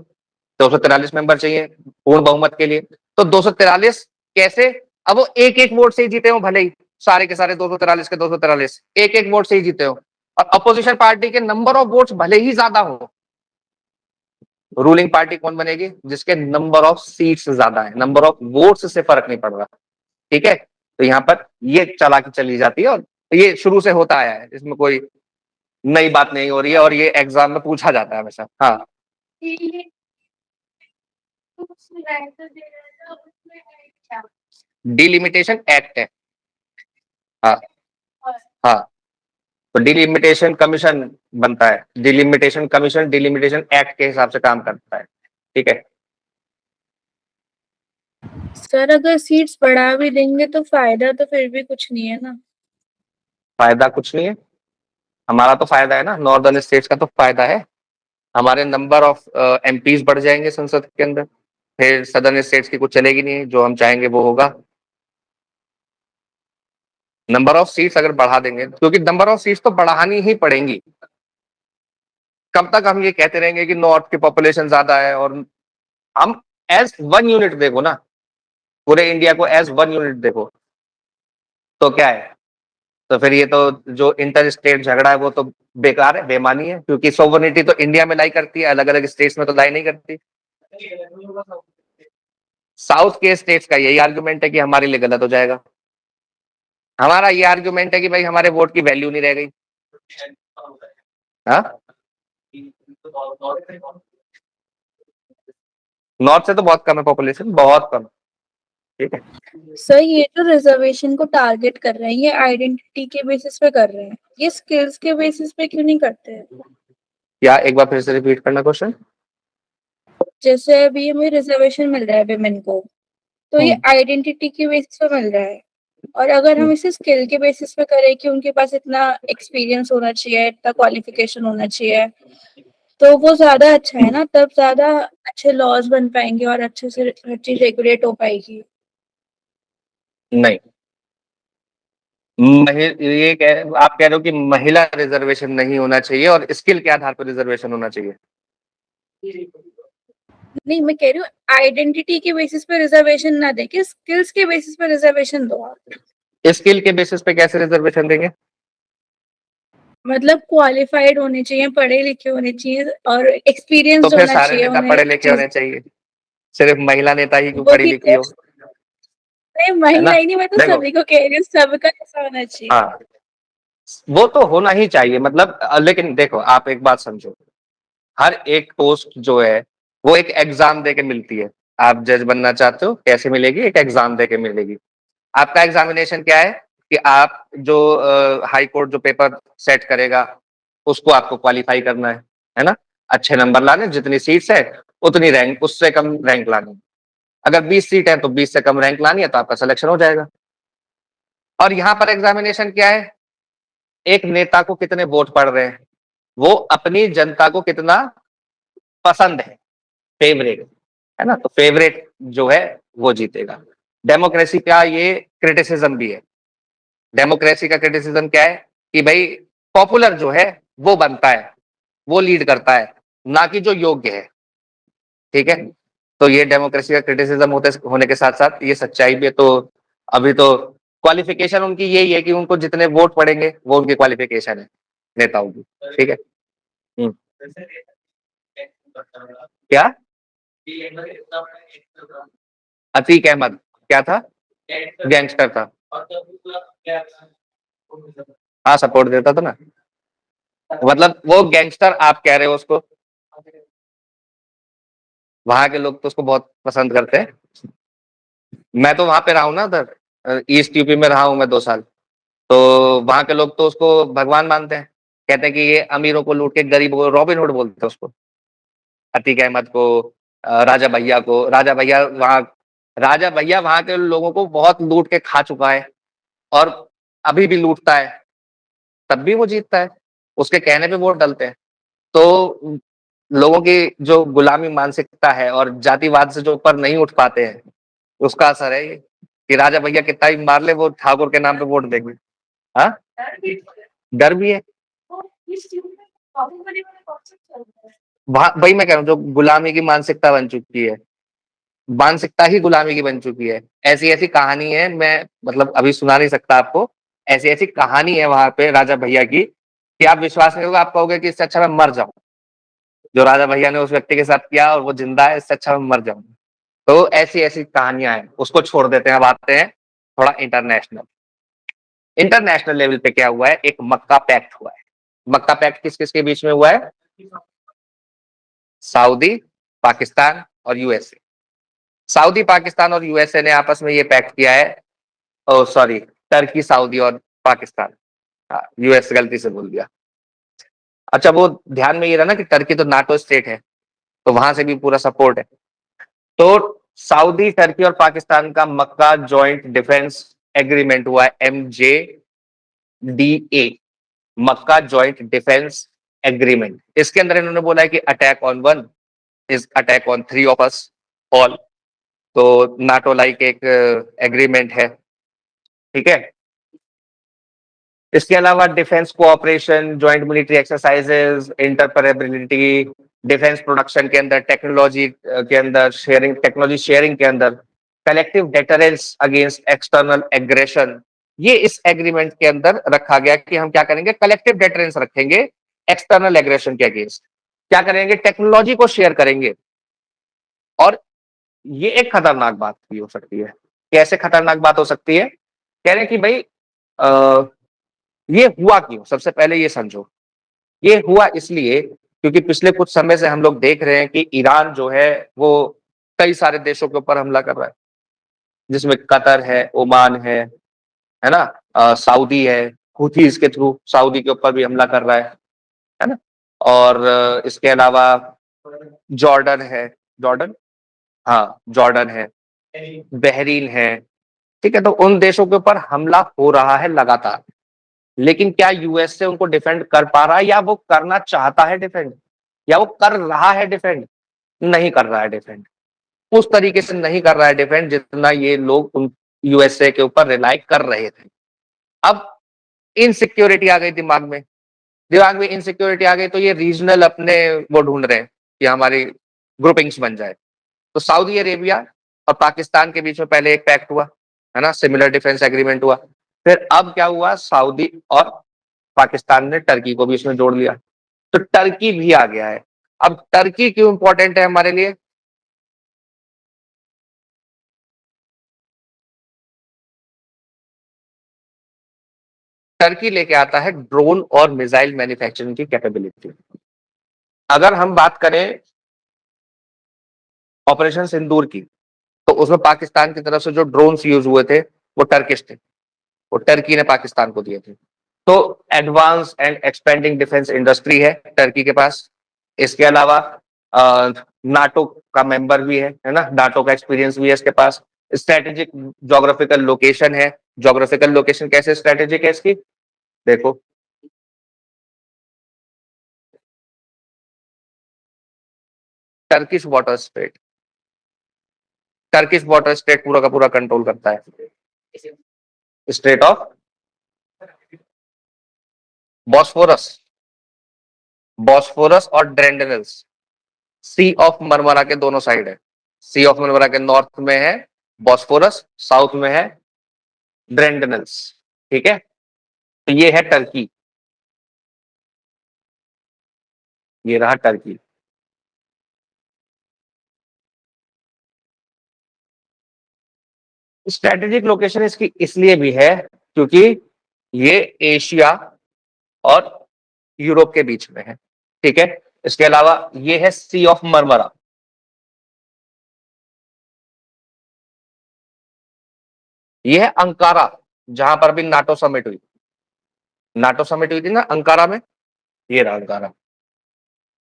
Speaker 1: 243 मेंबर चाहिए पूर्ण बहुमत के लिए। तो 243 कैसे, अब वो एक एक वोट से ही जीते हो, भले ही सारे के सारे 243 के 243 एक एक वोट से ही जीते हो, और अपोजिशन पार्टी के नंबर ऑफ वोट्स भले ही ज्यादा हो, रूलिंग पार्टी कौन बनेगी, जिसके नंबर ऑफ सीट्स ज्यादा है, नंबर ऑफ वोट्स से फर्क नहीं पड़ रहा। ठीक है, तो यहाँ पर ये चालाकी चली जाती है, और ये शुरू से होता आया है, इसमें कोई नई बात नहीं हो रही है, और ये एग्जाम में पूछा जाता है हमेशा। हाँ, डिलिमिटेशन एक्ट है। हाँ हाँ, तो डिलिमिटेशन कमीशन बनता है, डिलिमिटेशन कमीशन डिलिमिटेशन एक्ट के हिसाब से काम करता है। ठीक है,
Speaker 3: सर अगर सीट्स बढ़ा भी देंगे तो फायदा तो फिर भी कुछ नहीं है ना।
Speaker 1: फायदा कुछ नहीं है, हमारा तो फायदा है ना, नॉर्दर्न स्टेट्स का तो फायदा है। हमारे नंबर ऑफ एमपीज बढ़ जाएंगे संसद के अंदर, फिर सदर्न स्टेट्स की कुछ चलेगी नहीं, जो हम चाहेंगे वो होगा। नंबर ऑफ सीट्स अगर बढ़ा देंगे, क्योंकि नंबर ऑफ सीट्स तो बढ़ानी ही पड़ेंगी। कब तक हम ये कहते रहेंगे कि नॉर्थ की पॉपुलेशन ज्यादा है, और हम एज वन यूनिट देखो ना, पूरे इंडिया को एज वन यूनिट देखो, तो क्या है, तो फिर ये तो जो इंटर स्टेट झगड़ा है वो तो बेकार है, बेमानी है, क्योंकि सोवरेनिटी तो इंडिया में लाई करती है, अलग अलग स्टेट्स में तो लाई नहीं करती। साउथ के स्टेट्स का यही आर्गुमेंट है कि हमारे लिए गलत हो जाएगा। हमारा ये आर्गुमेंट है कि भाई हमारे वोट की वैल्यू नहीं रह गई। हाँ, नॉर्थ से तो बहुत कम है पॉपुलेशन, बहुत कम। ठीक है,
Speaker 3: सर ये जो रिजर्वेशन को टारगेट कर रहे हैं ये आइडेंटिटी के बेसिस पे कर रहे हैं, ये स्किल्स के बेसिस पे क्यों नहीं करते हैं?
Speaker 1: क्या एक बार फिर से रिपीट करना क्वेश्चन।
Speaker 3: जैसे अभी हमें रिजर्वेशन मिल रहा है विमेन को, तो ये आइडेंटिटी के बेसिस पे मिल रहा है, और अगर हम इसे स्किल के बेसिस पे करें कि उनके पास इतना एक्सपीरियंस होना चाहिए, इतना क्वालिफिकेशन होना चाहिए, तो वो ज्यादा अच्छा है ना, तब ज्यादा अच्छे लॉज बन पाएंगे और अच्छे से हर चीज रेगुलेट हो पाएगी।
Speaker 1: नहीं, ये आप कह रहे हो कि महिला रिजर्वेशन नहीं होना चाहिए और स्किल के आधार पर रिजर्वेशन होना चाहिए।
Speaker 3: नहीं, मैं कह रही हूँ आइडेंटिटी के बेसिस पे रिजर्वेशन ना देके स्किल्स के बेसिस पे रिजर्वेशन दो आप।
Speaker 1: स्किल के बेसिस पे कैसे रिजर्वेशन देंगे?
Speaker 3: मतलब क्वालिफाइड होने चाहिए, पढ़े लिखे होने चाहिए और
Speaker 1: तो
Speaker 3: एक्सपीरियंस
Speaker 1: फिर
Speaker 3: होना
Speaker 1: सारे
Speaker 3: चाहिए
Speaker 1: नेता
Speaker 3: उन्हें
Speaker 1: पढ़े लिखे होने चाहिए, सिर्फ महिला नेता ही क्यों
Speaker 3: वो
Speaker 1: पढ़ी
Speaker 3: भी
Speaker 1: लिखी हो?
Speaker 3: नहीं,
Speaker 1: है ना,
Speaker 3: महिला ही नहीं, मैं तो
Speaker 1: देखो,
Speaker 3: सभी को कह रही हूँ, सबका ऐसा होना चाहिए।
Speaker 1: हाँ, वो तो होना ही चाहिए, मतलब लेकिन देखो आप एक बात समझो, हर एक पोस्ट जो है वो एक एग्जाम दे के मिलती है। आप जज बनना चाहते हो, कैसे मिलेगी, एक एग्जाम दे के मिलेगी। आपका एग्जामिनेशन क्या है कि आप जो हाई कोर्ट जो पेपर सेट करेगा उसको आपको क्वालिफाई करना है ना। अच्छे नंबर लाने, जितनी सीट्स है उतनी रैंक, उससे कम रैंक लानी। अगर 20 सीट है तो 20 से कम रैंक लानी है तो आपका सिलेक्शन हो जाएगा। और यहाँ पर एग्जामिनेशन क्या है, एक नेता को कितने वोट पड़ रहे हैं, वो अपनी जनता को कितना पसंद है, फेवरेट है ना, तो फेवरेट जो है वो जीतेगा। डेमोक्रेसी का ये क्रिटिसिज्म भी है। डेमोक्रेसी का क्रिटिसिज्म क्या है कि भाई पॉपुलर जो है वो बनता है, वो लीड करता है, ना कि जो योग्य है। ठीक है, तो ये डेमोक्रेसी का क्रिटिसिज्म होते होने के साथ साथ ये सच्चाई भी है। तो अभी तो क्वालिफिकेशन उनकी यही है कि उनको जितने वोट पड़ेंगे वो उनकी क्वालिफिकेशन है नेताओं की। ठीक है। क्या अतीक अहमद क्या था, गैंगस्टर था। हाँ सपोर्ट देता था ना, मतलब वो गैंगस्टर आप कह रहे हो उसको, वहां के लोग तो उसको बहुत पसंद करते हैं। मैं तो वहां पे रहा हूँ ना, उधर ईस्ट यूपी में रहा हूँ मैं 2 साल, तो वहां के लोग तो उसको भगवान मानते हैं। कहते हैं कि ये अमीरों को लूट के गरीबों को, रॉबिन हुड बोलते हैं उसको, अतीक अहमद को, राजा भैया को। राजा भैया वहां के लोगों को बहुत लूट के खा चुका है और अभी भी लूटता है, तब भी वो जीतता है, उसके कहने पे वोट डालते हैं। तो लोगों की जो गुलामी मानसिकता है और जातिवाद से जो ऊपर नहीं उठ पाते हैं, उसका असर है ये कि राजा भैया कितना भी मार ले वो ठाकुर के नाम पे वोट देंगे। हाँ, डर भी है। वही मैं कह रहा हूँ, जो गुलामी की मानसिकता बन चुकी है, मानसिकता ही गुलामी की बन चुकी है। ऐसी ऐसी कहानी है, मैं मतलब अभी सुना नहीं सकता आपको, ऐसी ऐसी कहानी है वहां पे राजा भैया की कि आप विश्वास नहीं होगा, आप कहोगे कि इससे अच्छा मैं मर जाऊं। जो राजा भैया ने उस व्यक्ति के साथ किया और वो जिंदा है, इससे अच्छा मैं मर जाऊं। तो ऐसी ऐसी कहानियां हैं, उसको छोड़ देते हैं। अब आते हैं थोड़ा इंटरनेशनल। इंटरनेशनल लेवल पे क्या हुआ है, एक मक्का पैक्ट हुआ है। मक्का पैक्ट किस किस के बीच में हुआ है, सऊदी, पाकिस्तान और यूएसए। सऊदी, पाकिस्तान और यूएसए ने आपस में ये पैक्ट किया है। ओ सॉरी, टर्की, सऊदी और पाकिस्तान। यूएस गलती से बोल दिया। अच्छा, वो ध्यान में ये रहा ना कि टर्की तो नाटो स्टेट है, तो वहां से भी पूरा सपोर्ट है। तो सऊदी, टर्की और पाकिस्तान का मक्का जॉइंट डिफेंस एग्रीमेंट हुआ है, MJDA, Mecca joint defence agreement. इसके अंदर इन्होंने बोला है कि attack on one is attack on three of us all. तो नाटो लाइक एक एग्रीमेंट है। ठीक है, इसके अलावा defence cooperation, joint military exercises, interoperability, defence production के अंदर, टेक्नोलॉजी के अंदर शेयरिंग, टेक्नोलॉजी शेयरिंग के अंदर, collective deterrence against external aggression, ये इस एग्रीमेंट के अंदर रखा गया कि हम क्या करेंगे, कलेक्टिव डेटरेंस रखेंगे एक्सटर्नल एग्रेशन के अगेंस्ट। क्या करेंगे, टेक्नोलॉजी को शेयर करेंगे। और ये एक खतरनाक बात भी हो सकती है। कैसे खतरनाक बात हो सकती है, कह रहे हैं कि भाई ये हुआ क्यों, सबसे पहले ये समझो। ये हुआ इसलिए क्योंकि पिछले कुछ समय से हम लोग देख रहे हैं कि ईरान जो है वो कई सारे देशों के ऊपर हमला कर रहा है, जिसमें कतर है, ओमान है ना, सऊदी है, हुथीज के थ्रू सऊदी के ऊपर भी हमला कर रहा है ना। और इसके अलावा जॉर्डन है, जॉर्डन, हाँ जॉर्डन है, बहरीन है। ठीक है, तो उन देशों के ऊपर हमला हो रहा है लगातार। लेकिन क्या यूएस से उनको डिफेंड कर पा रहा है, या वो करना चाहता है डिफेंड, या वो कर रहा है डिफेंड? नहीं कर रहा है डिफेंड, उस तरीके से नहीं कर रहा है डिफेंड जितना ये लोग उन यूएसए के ऊपर रिलाई कर रहे थे। अब इनसिक्योरिटी आ गई दिमाग में इनसिक्योरिटी आ गई, तो ये रीजनल अपने वो ढूंढ रहे हैं कि हमारी ग्रुपिंग्स बन जाए। तो सऊदी अरेबिया और पाकिस्तान के बीच में पहले एक पैक्ट हुआ है ना, सिमिलर डिफेंस एग्रीमेंट हुआ। फिर अब क्या हुआ, सऊदी और पाकिस्तान ने टर्की को भी इसमें जोड़ लिया, तो टर्की भी आ गया है। अब टर्की क्यों इंपॉर्टेंट है हमारे लिए, टर्की लेके आता है ड्रोन और मिसाइल मैन्युफैक्चरिंग की कैपेबिलिटी। अगर हम बात करें ऑपरेशन सिंदूर की, तो उसमें पाकिस्तान की तरफ से जो ड्रोन्स यूज हुए थे वो टर्किश थे, वो टर्की ने पाकिस्तान को दिए थे। तो advance and expanding defence industry है टर्की के पास। इसके अलावा नाटो का मेंबर भी है ना, नाटो का एक्सपीरियंस भी है इसके पास। स्ट्रेटेजिक जोग्राफिकल लोकेशन है। जोग्राफिकल लोकेशन कैसे स्ट्रेटेजिक है इसकी, देखो Turkish water straight, Turkish water straight पूरा का पूरा कंट्रोल करता है। स्ट्रेट ऑफ बॉस्फोरस, बॉस्फोरस और ड्रेंडनल्स सी ऑफ मरमरा के दोनों साइड है। सी ऑफ मरमरा के नॉर्थ में है बॉस्फोरस, साउथ में है ड्रेंडनल्स। ठीक है, तो ये है टर्की, ये रहा टर्की। स्ट्रेटेजिक लोकेशन इसकी इसलिए भी है क्योंकि ये एशिया और यूरोप के बीच में है। ठीक है, इसके अलावा ये है सी ऑफ मरमरा, ये है अंकारा, जहां पर भी नाटो समिट हुई, नाटो समिट हुई थी ना अंकारा में, ये रहा अंकारा।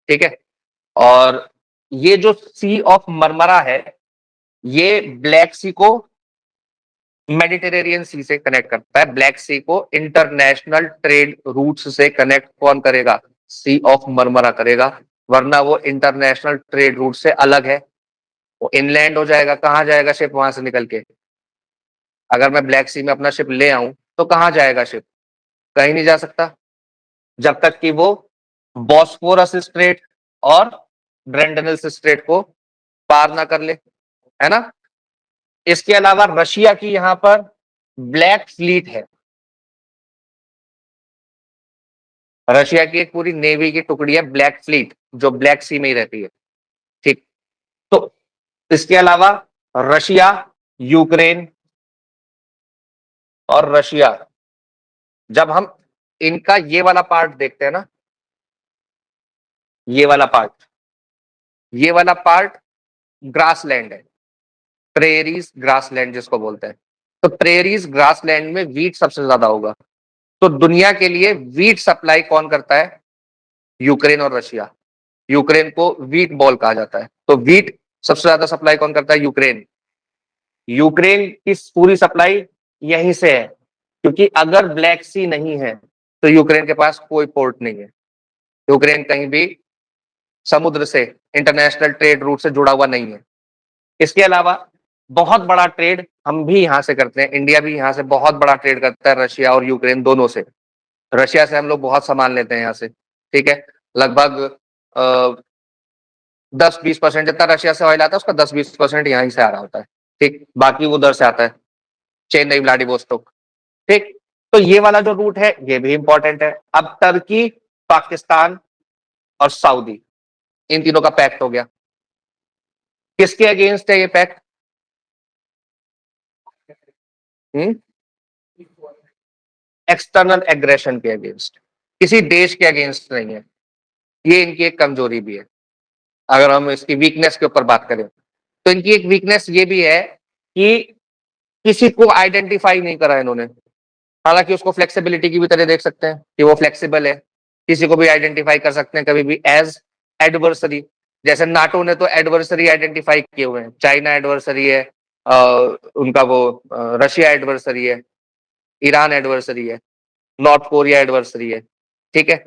Speaker 1: ठीक है, और ये जो सी ऑफ मरमरा है ये ब्लैक सी को मेडिटेरेनियन सी से कनेक्ट करता है। ब्लैक सी को इंटरनेशनल ट्रेड रूट्स से कनेक्ट कौन करेगा, सी ऑफ मरमरा करेगा, वरना वो इंटरनेशनल ट्रेड रूट से अलग है, वो इनलैंड हो जाएगा। कहां जाएगा शिप वहां से निकल के, अगर मैं ब्लैक सी में अपना शिप ले आऊं तो कहां जाएगा शिप, कहीं नहीं जा सकता जब तक कि वो बॉस्फोरस स्ट्रेट और ड्रेंडनल्स स्ट्रेट को पार ना कर ले, है ना। इसके अलावा रशिया की यहां पर ब्लैक फ्लीट है, रशिया की एक पूरी नेवी की टुकड़ी है ब्लैक फ्लीट, जो ब्लैक सी में ही रहती है। ठीक, तो इसके अलावा रशिया, यूक्रेन और रशिया, जब हम इनका ये वाला पार्ट देखते हैं ना, ये वाला पार्ट, ये वाला पार्ट ग्रासलैंड है, प्रेरीज ग्रासलैंड जिसको बोलते हैं। तो प्रेरीज ग्रासलैंड में वीट सबसे ज्यादा होगा, तो दुनिया के लिए वीट सप्लाई कौन करता है, यूक्रेन और रशिया। यूक्रेन को वीट बॉल कहा जाता है, तो वीट सबसे ज्यादा सप्लाई कौन करता है, यूक्रेन। यूक्रेन की पूरी सप्लाई यहीं से है, क्योंकि अगर ब्लैक सी नहीं है तो यूक्रेन के पास कोई पोर्ट नहीं है, यूक्रेन कहीं भी समुद्र से इंटरनेशनल ट्रेड रूट से जुड़ा हुआ नहीं है। इसके अलावा बहुत बड़ा ट्रेड हम भी यहां से करते हैं, इंडिया भी यहां से बहुत बड़ा ट्रेड करता है रशिया और यूक्रेन दोनों से। रशिया से हम लोग बहुत सामान लेते हैं यहाँ से, ठीक है, लगभग 10-20% जितना रशिया से ऑयल आता है उसका 10-20% यहीं से आ रहा होता है। ठीक, बाकी उधर से आता है, चेन्नई व्लादिवोस्तोक। ठीक, तो ये वाला जो रूट है ये भी इंपॉर्टेंट है। अब टर्की, पाकिस्तान और सऊदी, इन तीनों का पैक्ट हो गया। किसके अगेंस्ट है ये पैक्ट, एक्सटर्नल एग्रेशन के अगेंस्ट, किसी देश के अगेंस्ट नहीं है। ये इनकी एक कमजोरी भी है। अगर हम इसकी वीकनेस के ऊपर बात करें तो इनकी एक वीकनेस ये भी है कि किसी को आइडेंटिफाई नहीं करा इन्होंने। हालांकि उसको फ्लेक्सिबिलिटी की भी तरह देख सकते हैं कि वो फ्लेक्सिबल है, किसी को भी आइडेंटिफाई कर सकते हैं कभी भी एज एडवर्सरी। जैसे नाटो ने तो एडवर्सरी आइडेंटिफाई किए हुए हैं, चाइना एडवर्सरी है, उनका वो रशिया एडवर्सरी है, ईरान एडवर्सरी है, नॉर्थ कोरिया एडवर्सरी है। ठीक है,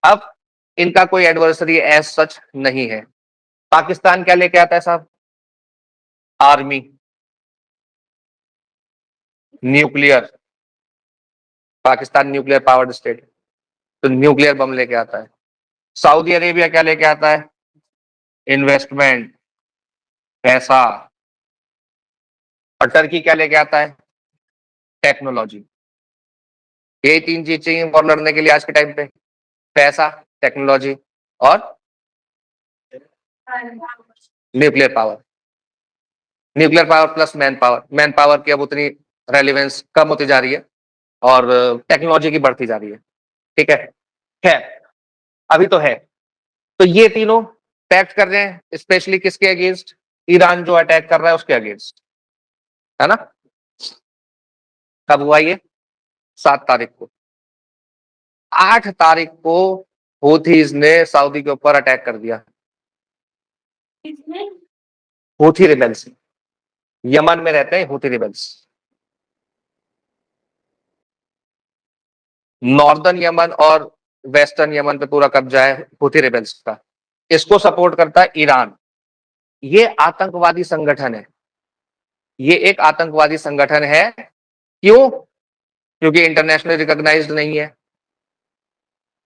Speaker 1: अब इनका कोई एडवर्सरी एज सच नहीं है। पाकिस्तान क्या लेके आता है साहब, army, nuclear, Pakistan nuclear powered state, तो न्यूक्लियर बम लेके आता है। सऊदी अरेबिया क्या लेके आता है, इन्वेस्टमेंट, पैसा। और टर्की क्या लेके आता है, टेक्नोलॉजी। ये तीन चीज चाहिए वॉर लड़ने के लिए आज के टाइम पे, पैसा, टेक्नोलॉजी और nuclear power. Nuclear power plus man power, man power की अब उतनी रेलिवेंस कम होती जा रही है और टेक्नोलॉजी की बढ़ती जा रही है। ठीक है, अभी तो है। तो ये तीनों पैक्ट कर रहे हैं, स्पेशली किसके अगेंस्ट, ईरान जो अटैक कर रहा है उसके अगेंस्ट, है ना। कब हुआ ये, 7 तारीख को। 8 तारीख को हूथीज ने सऊदी के ऊपर अटैक कर दिया। हूथी रिबेल्स, यमन में रहते हैं हूथी रिबेल्स। नॉर्दर्न यमन और वेस्टर्न यमन पे पूरा कब्जा है हूथी रिबेल्स का। इसको सपोर्ट करता है ईरान। ये आतंकवादी संगठन है, ये एक आतंकवादी संगठन है। क्यों? क्योंकि इंटरनेशनल रिकॉग्नाइज्ड नहीं है।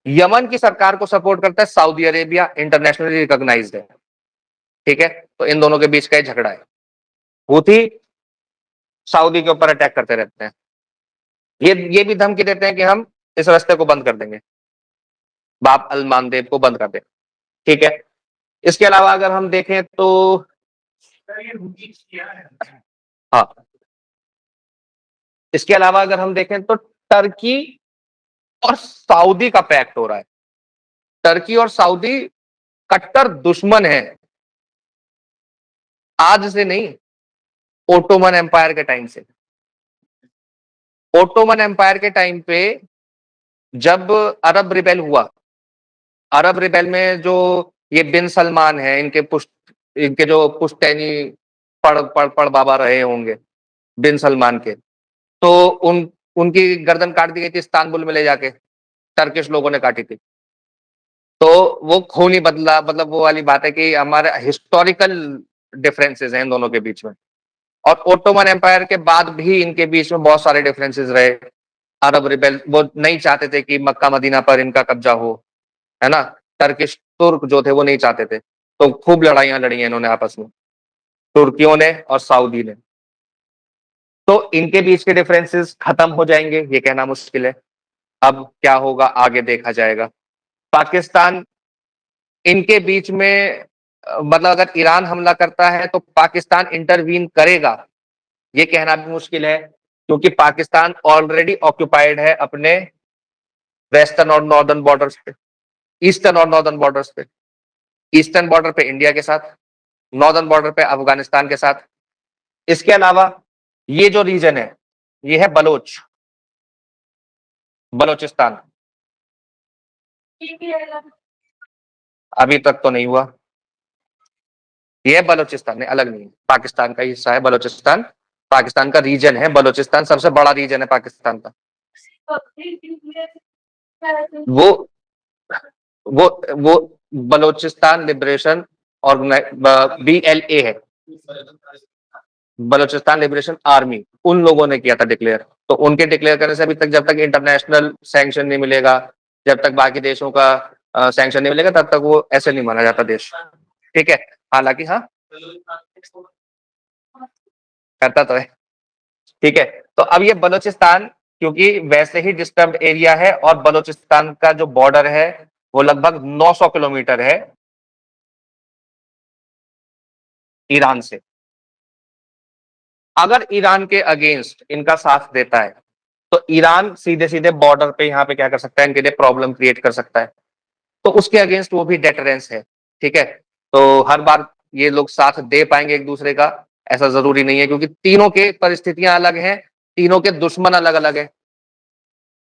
Speaker 1: यमन की सरकार को सपोर्ट करता है सऊदी अरेबिया, इंटरनेशनली रिकॉग्नाइज्ड है। ठीक है, तो इन दोनों के बीच का झगड़ा है। हूथी सऊदी के ऊपर अटैक करते रहते हैं। ये भी धमकी देते हैं कि हम इस रास्ते को बंद कर देंगे, बाब अल मानदेब को बंद कर दें। ठीक है, इसके अलावा अगर हम देखें तो हाँ, इसके अलावा अगर हम देखें तो टर्की और सऊदी का पैक्ट हो रहा है। टर्की और सऊदी कट्टर दुश्मन है, आज से नहीं, ओटोमन एम्पायर के टाइम से। ओटोमन एम्पायर के टाइम पे जब अरब रिबेल हुआ, अरब रिबेल में जो ये बिन सलमान है, इनके जो पुश्तैनी पड़ बाबा रहे होंगे बिन सलमान के, तो उनकी गर्दन काट दी गई थी इस्तांबुल में ले जाके, टर्किश लोगों ने काटी थी। तो वो खूनी बदला, मतलब वो वाली बात है कि हमारे हिस्टोरिकल डिफरेंसेस हैं इन दोनों के बीच में। और ओटोमन एम्पायर के बाद भी इनके बीच में बहुत सारे डिफरेंसेस रहे। अरब रिबेल वो नहीं चाहते थे कि मक्का मदीना पर इनका कब्जा हो, है ना। टर्किश तुर्क जो थे वो नहीं चाहते थे, तो खूब लड़ाइयां लड़ी हैं इन्होंने आपस में, तुर्कियों ने और सऊदी ने। तो इनके बीच के डिफरेंसेस खत्म हो जाएंगे ये कहना मुश्किल है। अब क्या होगा आगे देखा जाएगा। पाकिस्तान, इनके बीच में मतलब अगर ईरान हमला करता है तो पाकिस्तान इंटरवीन करेगा ये कहना भी मुश्किल है, क्योंकि पाकिस्तान ऑलरेडी ऑक्यूपाइड है अपने वेस्टर्न और नॉर्दर्न बॉर्डर्स पे, ईस्टर्न और नॉर्दर्न बॉर्डर्स पे। ईस्टर्न बॉर्डर पे इंडिया के साथ, नॉर्दर्न बॉर्डर पे अफगानिस्तान के साथ। इसके अलावा ये जो रीजन है ये है बलोचिस्तान। अभी तक तो नहीं हुआ, ये बलोचिस्तान है, अलग नहीं है, पाकिस्तान का हिस्सा है बलोचिस्तान। पाकिस्तान का रीजन है बलोचिस्तान, सबसे बड़ा रीजन है पाकिस्तान का। वो वो वो बलोचिस्तान लिबरेशन ऑर्गेनाइज BLA है, बलोचिस्तान लिबरेशन आर्मी, उन लोगों ने किया था डिक्लेयर। तो उनके डिक्लेयर करने से अभी तक, जब तक इंटरनेशनल सैंक्शन नहीं मिलेगा, जब तक बाकी देशों का सैंक्शन नहीं मिलेगा, तब तक वो ऐसे नहीं माना जाता देश। ठीक है, हालांकि हाँ करता तो है। ठीक है, तो अब ये बलोचिस्तान क्योंकि वैसे ही डिस्टर्ब्ड एरिया है, और बलोचिस्तान का जो बॉर्डर है वो लगभग 900 किलोमीटर है ईरान से। अगर ईरान के अगेंस्ट इनका साथ देता है तो ईरान सीधे सीधे बॉर्डर पे यहाँ पे क्या कर सकता है, इनके लिए प्रॉब्लम क्रिएट कर सकता है। तो उसके अगेंस्ट वो भी डेटरेंस है। ठीक है, तो हर बार ये लोग साथ दे पाएंगे एक दूसरे का ऐसा जरूरी नहीं है, क्योंकि तीनों के परिस्थितियां अलग हैं, तीनों के दुश्मन अलग अलग है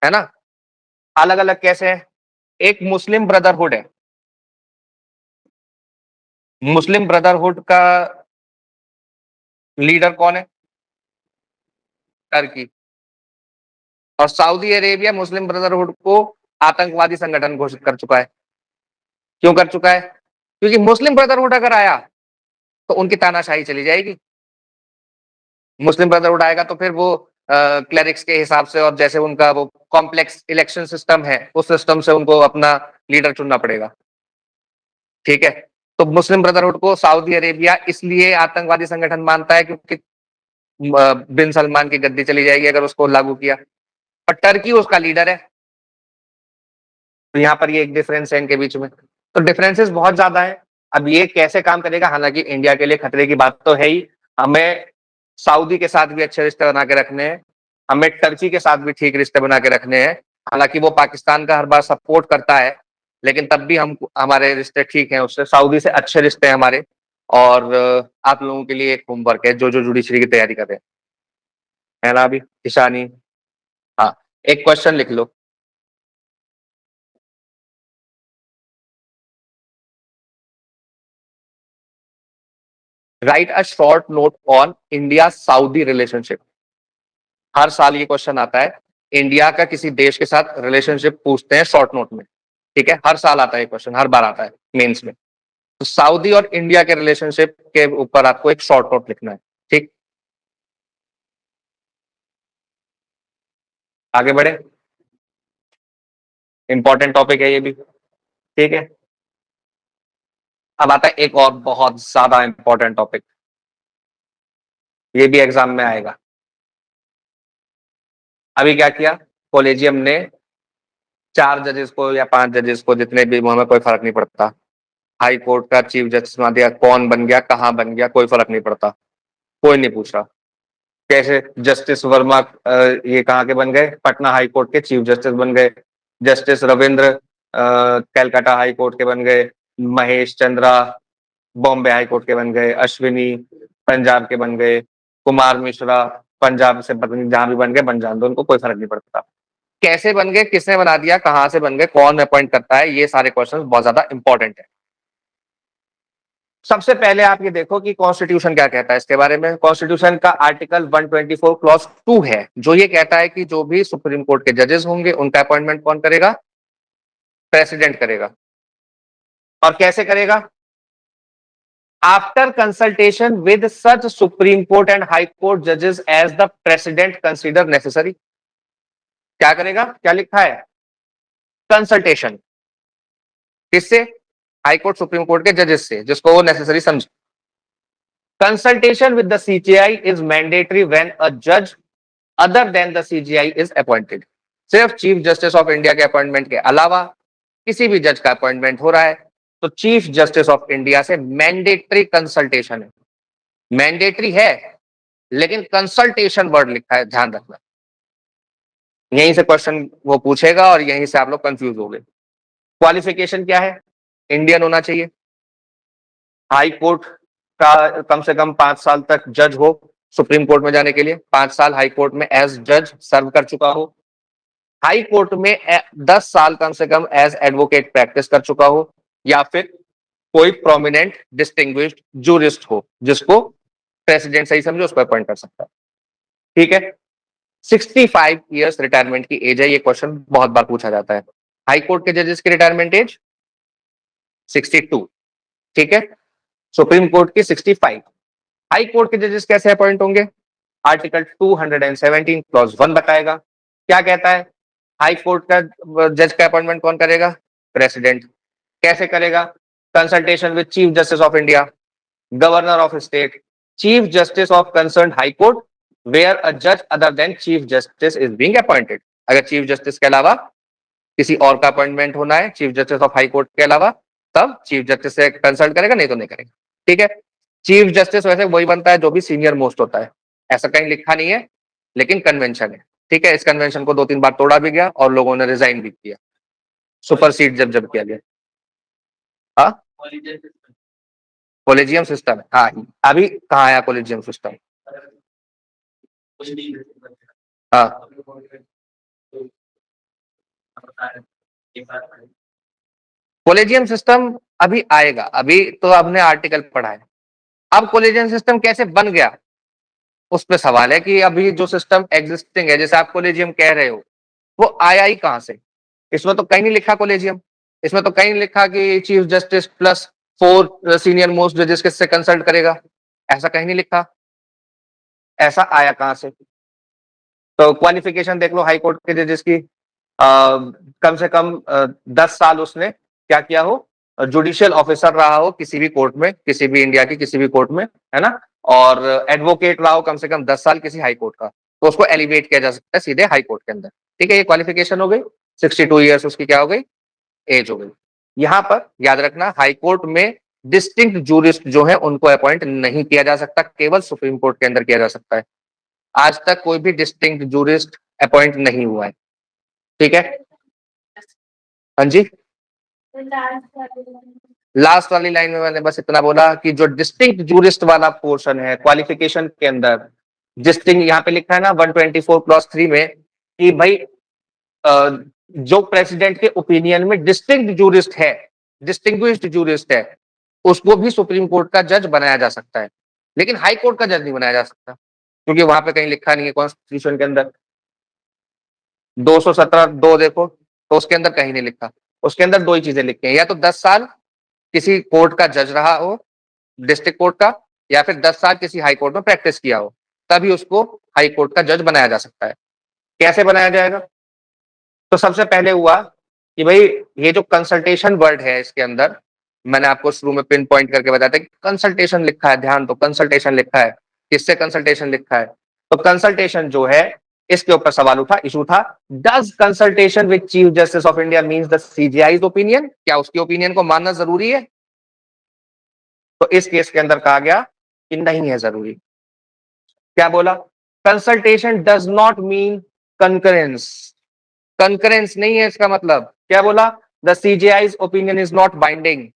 Speaker 1: ना। अलग अलग कैसे है? एक मुस्लिम ब्रदरहुड है, मुस्लिम ब्रदरहुड का लीडर कौन है? टर्की। और सऊदी अरेबिया मुस्लिम ब्रदरहुड को आतंकवादी संगठन घोषित कर चुका है। क्यों कर चुका है? क्योंकि मुस्लिम ब्रदरहुड अगर आया तो उनकी तानाशाही चली जाएगी। मुस्लिम ब्रदरहुड आएगा तो फिर वो क्लेरिक्स के हिसाब से, और जैसे उनका वो कॉम्प्लेक्स इलेक्शन सिस्टम है, उस सिस्टम से उनको अपना लीडर चुनना पड़ेगा। ठीक है, तो मुस्लिम ब्रदरहुड को सऊदी अरेबिया इसलिए आतंकवादी संगठन मानता है क्योंकि बिन सलमान की गद्दी चली जाएगी अगर उसको लागू किया, और टर्की उसका लीडर है। तो यहाँ पर ये एक डिफरेंस है इनके बीच में। तो डिफरेंसेस बहुत ज्यादा है। अब ये कैसे काम करेगा, हालांकि इंडिया के लिए खतरे की बात तो है ही। हमें सऊदी के साथ भी अच्छे रिश्ते बना के रखने हैं, हमें टर्की के साथ भी ठीक रिश्ते बना के रखने हैं। हालांकि वो पाकिस्तान का हर बार सपोर्ट करता है, लेकिन तब भी हम हमारे रिश्ते ठीक हैं उससे, सऊदी से अच्छे रिश्ते हैं हमारे। और आप लोगों के लिए एक होमवर्क है, जो जो जुडिशरी की तैयारी कर रहे हैं, है ना अभी ईशानी? हाँ, एक क्वेश्चन लिख लो। Write a short note on India Saudi relationship. हर साल ये क्वेश्चन आता है, इंडिया का किसी देश के साथ रिलेशनशिप पूछते हैं शॉर्ट नोट में, ठीक है, हर साल आता है क्वेश्चन, हर बार आता है मेंस में। तो सऊदी और इंडिया के रिलेशनशिप के ऊपर आपको एक शॉर्ट नोट लिखना है, ठीक। आगे बढ़े, इंपॉर्टेंट टॉपिक है ये भी, ठीक है। अब आता है एक और बहुत ज्यादा इंपॉर्टेंट टॉपिक, ये भी एग्जाम में आएगा। अभी क्या किया, कॉलेजियम ने 4 जजेस को या 5 जजेस को, जितने भी, हमें कोई फर्क नहीं पड़ता, हाई कोर्ट का चीफ जस्टिस बना दिया। कौन बन गया, कहां बन गया, कोई फर्क नहीं पड़ता, कोई नहीं पूछ रहा। कैसे जस्टिस वर्मा ये कहाँ के बन गए, पटना हाई कोर्ट के चीफ जस्टिस बन गए। Justice Ravindra Calcutta high court के बन गए। महेश चंद्रा बॉम्बे हाई कोर्ट के बन गए। अश्विनी पंजाब के बन गए। कुमार मिश्रा पंजाब से जहां भी बन गए बन जान दो, उनको कोई फर्क नहीं पड़ता। कैसे बन गए, किसने बना दिया, कहां से बन गए, कौन अपॉइंट करता है, ये सारे क्वेश्चन बहुत ज्यादा इंपॉर्टेंट है। सबसे पहले आप ये देखो कि कॉन्स्टिट्यूशन क्या कहता है इसके बारे में। कॉन्स्टिट्यूशन का आर्टिकल 124 क्लॉज 2 है, जो ये कहता है कि जो भी सुप्रीम कोर्ट के जजेस होंगे उनका अपॉइंटमेंट कौन करेगा, प्रेसिडेंट करेगा। और कैसे करेगा, after consultation with such Supreme Court and high court जजेस as the president consider necessary. क्या करेगा, क्या लिखा है, कंसल्टेशन, किससे, हाई कोर्ट सुप्रीम कोर्ट के जजेस से, जिसको वो नेसेसरी समझे। Consultation with the CJI is mandatory when a जज other than the CJI is appointed. सिर्फ चीफ जस्टिस ऑफ इंडिया के अपॉइंटमेंट के अलावा किसी भी जज का अपॉइंटमेंट हो रहा है तो चीफ जस्टिस ऑफ इंडिया से मैंडेटरी कंसल्टेशन है। मैंडेटरी है, लेकिन कंसल्टेशन वर्ड लिखा है, ध्यान रखना। यहीं से क्वेश्चन वो पूछेगा और यहीं से आप लोग कंफ्यूज हो गए। क्वालिफिकेशन क्या है, इंडियन होना चाहिए, हाई कोर्ट का कम से कम 5 साल तक जज हो, सुप्रीम कोर्ट में जाने के लिए 5 साल हाई कोर्ट में एज जज सर्व कर चुका हो, हाई कोर्ट में 10 साल कम से कम एज एडवोकेट प्रैक्टिस कर चुका हो, या फिर कोई प्रोमिनेंट डिस्टिंग्विश्ड जूरिस्ट हो जिसको प्रेसिडेंट सही समझो उसको अपॉइंट कर सकता है, ठीक है। 65 ईयर्स रिटायरमेंट की एज है, ये क्वेश्चन बहुत बार पूछा जाता है। हाई कोर्ट के जजेस की रिटायरमेंट एज 62, ठीक है, सुप्रीम कोर्ट की 65। हाई कोर्ट के जजेस कैसे अपॉइंट होंगे, आर्टिकल 217 क्लॉज 1 बताएगा। क्या कहता है, हाई कोर्ट का जज का अपॉइंटमेंट कौन करेगा, प्रेसिडेंट। कैसे करेगा, consultation with chief justice of India, governor of state, chief justice of concern high court where a जज other than chief justice is being appointed. अगर चीफ जस्टिस के अलावा किसी और का अपॉइंटमेंट होना है, chief justice of high court के अलावा, तब चीफ जस्टिस से कंसल्ट करेगा, नहीं तो नहीं करेगा, ठीक है। चीफ जस्टिस वैसे वही बनता है जो भी सीनियर मोस्ट होता है, ऐसा कहीं लिखा नहीं है, लेकिन कन्वेंशन है, ठीक है। इस कन्वेंशन को 2-3 बार तोड़ा भी गया और लोगों ने रिजाइन भी किया, सुपरसीड जब किया गया। हाँ, कोलेजियम सिस्टम है, हाँ, अभी कहाँ आया कोलेजियम सिस्टम, हाँ, कोलेजियम सिस्टम अभी आएगा, अभी तो आपने आर्टिकल पढ़ा है। अब कोलेजियम सिस्टम कैसे बन गया उस पर सवाल है कि अभी जो सिस्टम एग्जिस्टिंग है, जैसे आप कोलेजियम कह रहे हो, वो आया ही कहां से। इसमें तो कहीं नहीं लिखा कोलेजियम, इसमें तो कहीं नहीं लिखा कि chief justice plus 4 senior most जजेस किससे कंसल्ट करेगा, ऐसा कहीं नहीं लिखा। ऐसा आया कहां से, तो क्वालिफिकेशन देख लो हाई कोर्ट के जजेस की, कम से कम 10 साल उसने क्या किया हो, जुडिशियल ऑफिसर रहा हो किसी भी कोर्ट में, किसी भी इंडिया की किसी भी कोर्ट में, है ना, और एडवोकेट रहा हो कम से कम 10 साल किसी हाई कोर्ट का, तो उसको एलिवेट किया जा सकता है सीधे हाई कोर्ट के अंदर, ठीक है। ये क्वालिफिकेशन हो गई, 62 ईयर्स उसकी क्या हो गई, एज हो गई। यहां पर याद रखना, हाई कोर्ट में डिस्टिंक्ट जूरिस्ट जो है उनको अपॉइंट नहीं किया जा सकता, केवल सुप्रीम कोर्ट के अंदर किया जा सकता है। आज तक कोई भी डिस्टिंक्ट जूरिस्ट अपॉइंट नहीं हुआ है, ठीक है। हाँ जी, लास्ट वाली लाइन में मैंने बस इतना बोला कि जो डिस्टिंक्ट जूरिस्ट वाला पोर्शन है क्वालिफिकेशन के अंदर, डिस्टिंक्ट यहाँ पे लिखा है ना 124 क्लॉज 3 में कि भाई जो प्रेसिडेंट के ओपिनियन में डिस्टिंक्ट जूरिस्ट है, डिस्टिंग्विश्ड जूरिस्ट है, उसको भी सुप्रीम कोर्ट का जज बनाया जा सकता है। लेकिन हाई कोर्ट का जज नहीं बनाया जा सकता, क्योंकि वहां पे कहीं लिखा नहीं है कॉन्स्टिट्यूशन के अंदर। 217(2) देखो, तो उसके अंदर कहीं नहीं लिखा। उसके अंदर दो ही चीजें लिखी हैं, या तो 10 साल किसी कोर्ट का जज रहा हो, डिस्ट्रिक्ट कोर्ट का, या फिर 10 साल किसी हाई कोर्ट में प्रैक्टिस किया हो, तभी उसको हाई कोर्ट का जज बनाया जा सकता है। कैसे बनाया जाएगा? तो सबसे पहले हुआ कि भाई ये जो कंसल्टेशन वर्ड है इसके अंदर, मैंने आपको शुरू में पिन पॉइंट करके बताया था कि कंसल्टेशन लिखा है, ध्यान दो, कंसल्टेशन लिखा है। किससे कंसल्टेशन लिखा है? तो कंसल्टेशन जो है, इसके ऊपर सवाल उठा, इशू था, does consultation with chief justice of India means the CJI's opinion? क्या उसकी ओपिनियन को मानना जरूरी है? तो इस केस के अंदर कहा गया कि नहीं है जरूरी। क्या बोला? Consultation does not mean concurrence. Concurrence नहीं है इसका मतलब। क्या बोला? The CJI's opinion is not binding.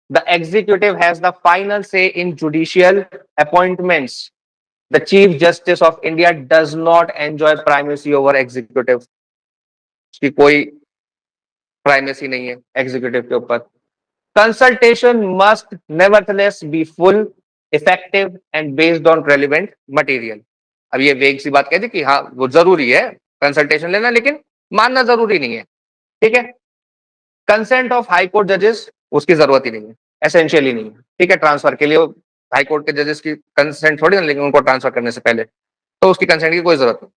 Speaker 1: The executive has the final say in judicial appointments. The chief justice of India does not enjoy primacy over executive. उसकी कोई primacy नहीं है एग्जीक्यूटिव के ऊपर। Consultation must nevertheless be full, effective and based on relevant material. अब ये वेग सी बात कहती कि हाँ वो जरूरी है कंसल्टेशन लेना, लेकिन मानना जरूरी नहीं है। ठीक है। कंसेंट ऑफ हाई कोर्ट जजेस, उसकी जरूरत ही नहीं है, एसेंशियली नहीं है। ठीक है, ट्रांसफर के लिए हाई कोर्ट के जजेस की कंसेंट थोड़ी ना, लेकिन उनको ट्रांसफर करने से पहले तो उसकी कंसेंट की कोई जरूरत नहीं।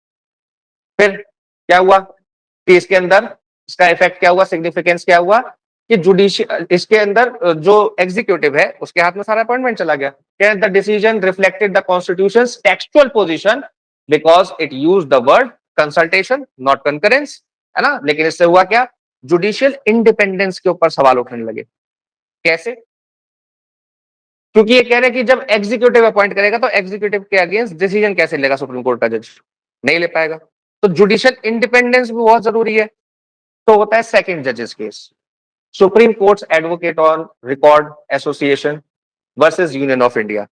Speaker 1: फिर क्या हुआ कि इसके अंदर इसका इफेक्ट क्या हुआ, सिग्निफिकेंस क्या हुआ कि जुडिशियल, इसके अंदर जो एग्जीक्यूटिव है उसके हाथ में सारा अपॉइंटमेंट चला गया। The decision reflected the constitution textual position because it use the word consultation not concurrence, है ना। लेकिन इससे हुआ क्या? जुडिशियल इंडिपेंडेंस के ऊपर सवाल उठने लगे। कैसे? क्योंकि ये कह रहे हैं कि जब एग्जीक्यूटिव अपॉइंट करेगा तो एग्जीक्यूटिव के अगेंस्ट डिसीजन कैसे लेगा सुप्रीम कोर्ट का जज? नहीं ले पाएगा। तो जुडिशियल इंडिपेंडेंस भी बहुत जरूरी है। तो होता है सेकंड जजेस case, Supreme Court's advocate on record association versus Union of India,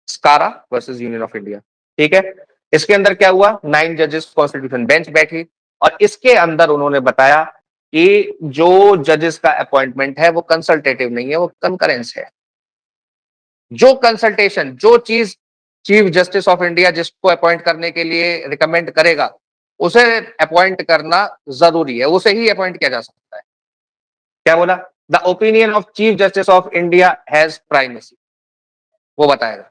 Speaker 1: SCAORA versus Union of India. ठीक है। इसके अंदर क्या हुआ? 9 जजेस कॉन्स्टिट्यूशन बेंच बैठी और इसके अंदर उन्होंने बताया कि जो जजेस का अपॉइंटमेंट है वो कंसल्टेटिव नहीं है, वो कंकरेंस है। जो कंसल्टेशन, जो चीज चीफ जस्टिस ऑफ इंडिया जिसको अपॉइंट करने के लिए रिकमेंड करेगा उसे अपॉइंट करना जरूरी है, उसे ही अपॉइंट किया जा सकता है। क्या बोला? The opinion of chief justice of India has primacy, वो बताएगा।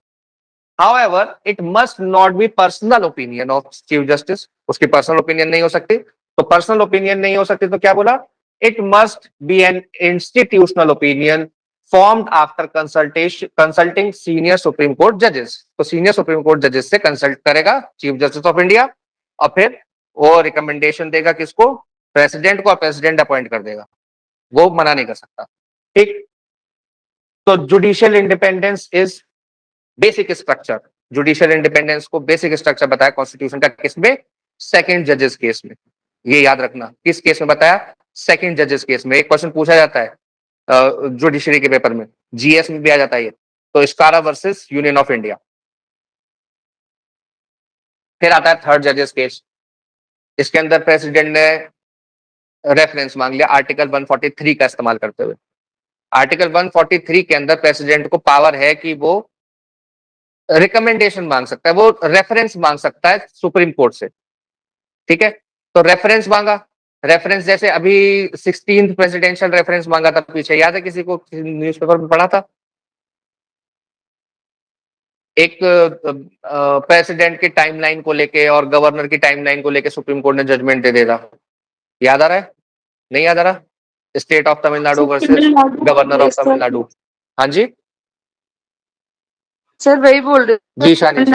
Speaker 1: However, it must not be personal opinion of chief justice, उसकी पर्सनल ओपिनियन नहीं हो सकती। तो पर्सनल ओपिनियन नहीं हो सकती तो क्या बोला? It must be an institutional opinion formed after consulting senior Supreme Court judges। तो सीनियर सुप्रीम कोर्ट जजेस से कंसल्ट करेगा चीफ जस्टिस ऑफ इंडिया और फिर वो रिकमेंडेशन देगा किसको? प्रेसिडेंट को, और प्रेसिडेंट अपॉइंट कर देगा, वो मना नहीं कर सकता। ठीक। तो judicial independence is basic structure. Judicial independence को बेसिक स्ट्रक्चर बताया कॉन्स्टिट्यूशन का, किसमें? सेकंड जजेस केस में। ये याद रखना, किस केस में बताया? सेकंड जजेस केस में। एक क्वेश्चन पूछा जाता है जुडिशरी के पेपर में, जीएस में भी आ जाता है ये। तो स्कारा वर्सेस यूनियन ऑफ इंडिया। फिर आता है थर्ड जजेस केस। इसके अंदर प्रेसिडेंट ने रेफरेंस मांग लिया आर्टिकल 143 का इस्तेमाल करते हुए। आर्टिकल 143 के अंदर प्रेसिडेंट को पावर है कि वो रिकमेंडेशन मांग सकता है, वो रेफरेंस मांग सकता है सुप्रीम कोर्ट से। ठीक है। तो रेफरेंस मांगा, रेफरेंस जैसे अभी 16th प्रेसिडेंशियल रेफरेंस मांगा था पीछे, याद है किसी को? न्यूज़पेपर में पढ़ा था। एक प्रेसिडेंट की टाइमलाइन को लेके और गवर्नर की टाइमलाइन को लेके सुप्रीम कोर्ट ने जजमेंट दे देगा। याद आ रहा है? नहीं याद आ रहा? State of Tamil Nadu versus governor of Tamil Nadu. हाँ जी,
Speaker 2: सर वही बोल रहे
Speaker 1: जी शानी जी।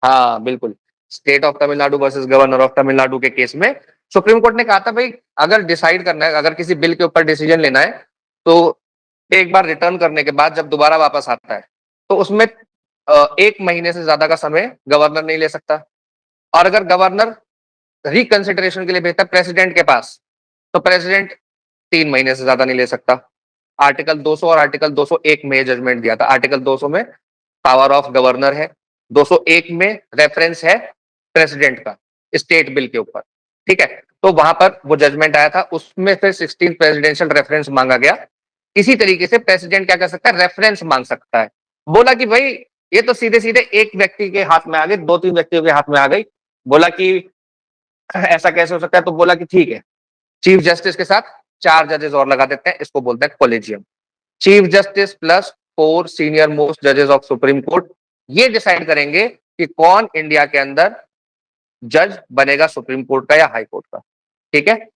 Speaker 1: हाँ बिल्कुल, state of Tamil Nadu versus governor of Tamil Nadu के केस में सुप्रीम कोर्ट ने कहा था भाई अगर डिसाइड करना है, अगर किसी बिल के ऊपर डिसीजन लेना है तो एक बार रिटर्न करने के बाद जब दोबारा वापस आता है तो उसमें 1 महीने से ज्यादा का समय गवर्नर नहीं ले सकता। और अगर गवर्नर रिकंसिडरेशन के लिए भेजता है प्रेसिडेंट के पास तो प्रेसिडेंट 3 महीने से ज्यादा नहीं ले सकता। आर्टिकल 200 और आर्टिकल 201 में जजमेंट दिया था। आर्टिकल 200 में पावर ऑफ गवर्नर है, 201 में रेफरेंस है प्रेसिडेंट का स्टेट बिल के ऊपर। ठीक है। तो वहां पर वो जजमेंट आया था, उसमें फिर 16 प्रेसिडेंशियल रेफरेंस मांगा गया इसी तरीके से प्रेसिडेंट क्या कर सकता है, रेफरेंस मांग सकता है। बोला कि भाई ये तो सीधे सीधे एक व्यक्ति के हाथ में आ गई, 2-3 व्यक्तियों के हाथ में आ गई, बोला कि ऐसा कैसे हो सकता है, तो बोला कि ठीक है, चीफ जस्टिस के साथ 4 जजेस और लगा देते हैं, इसको बोलते हैं collegium. Chief justice plus 4 senior most जजेस ऑफ सुप्रीम कोर्ट, ये डिसाइड करेंगे कि कौन इंडिया के अंदर जज बनेगा सुप्रीम कोर्ट का या हाई कोर्ट का। ठीक है,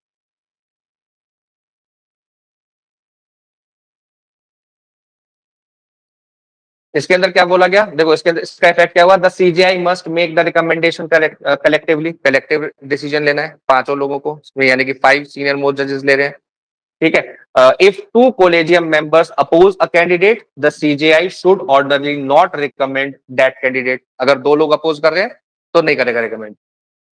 Speaker 1: इसके अंदर क्या बोला गया, देखो इसके अंदर इसका इफेक्ट क्या हुआ, the CGI must make the recommendation collectively, collective decision लेना है पांचों लोगों को, यानी कि 5 सीनियर मोस्ट जजेस ले रहे हैं। ठीक है, if 2 collegium members oppose a candidate the CJI should orderly not recommend that candidate, अगर 2 लोग अपोज कर रहे हैं तो नहीं करेगा recommend.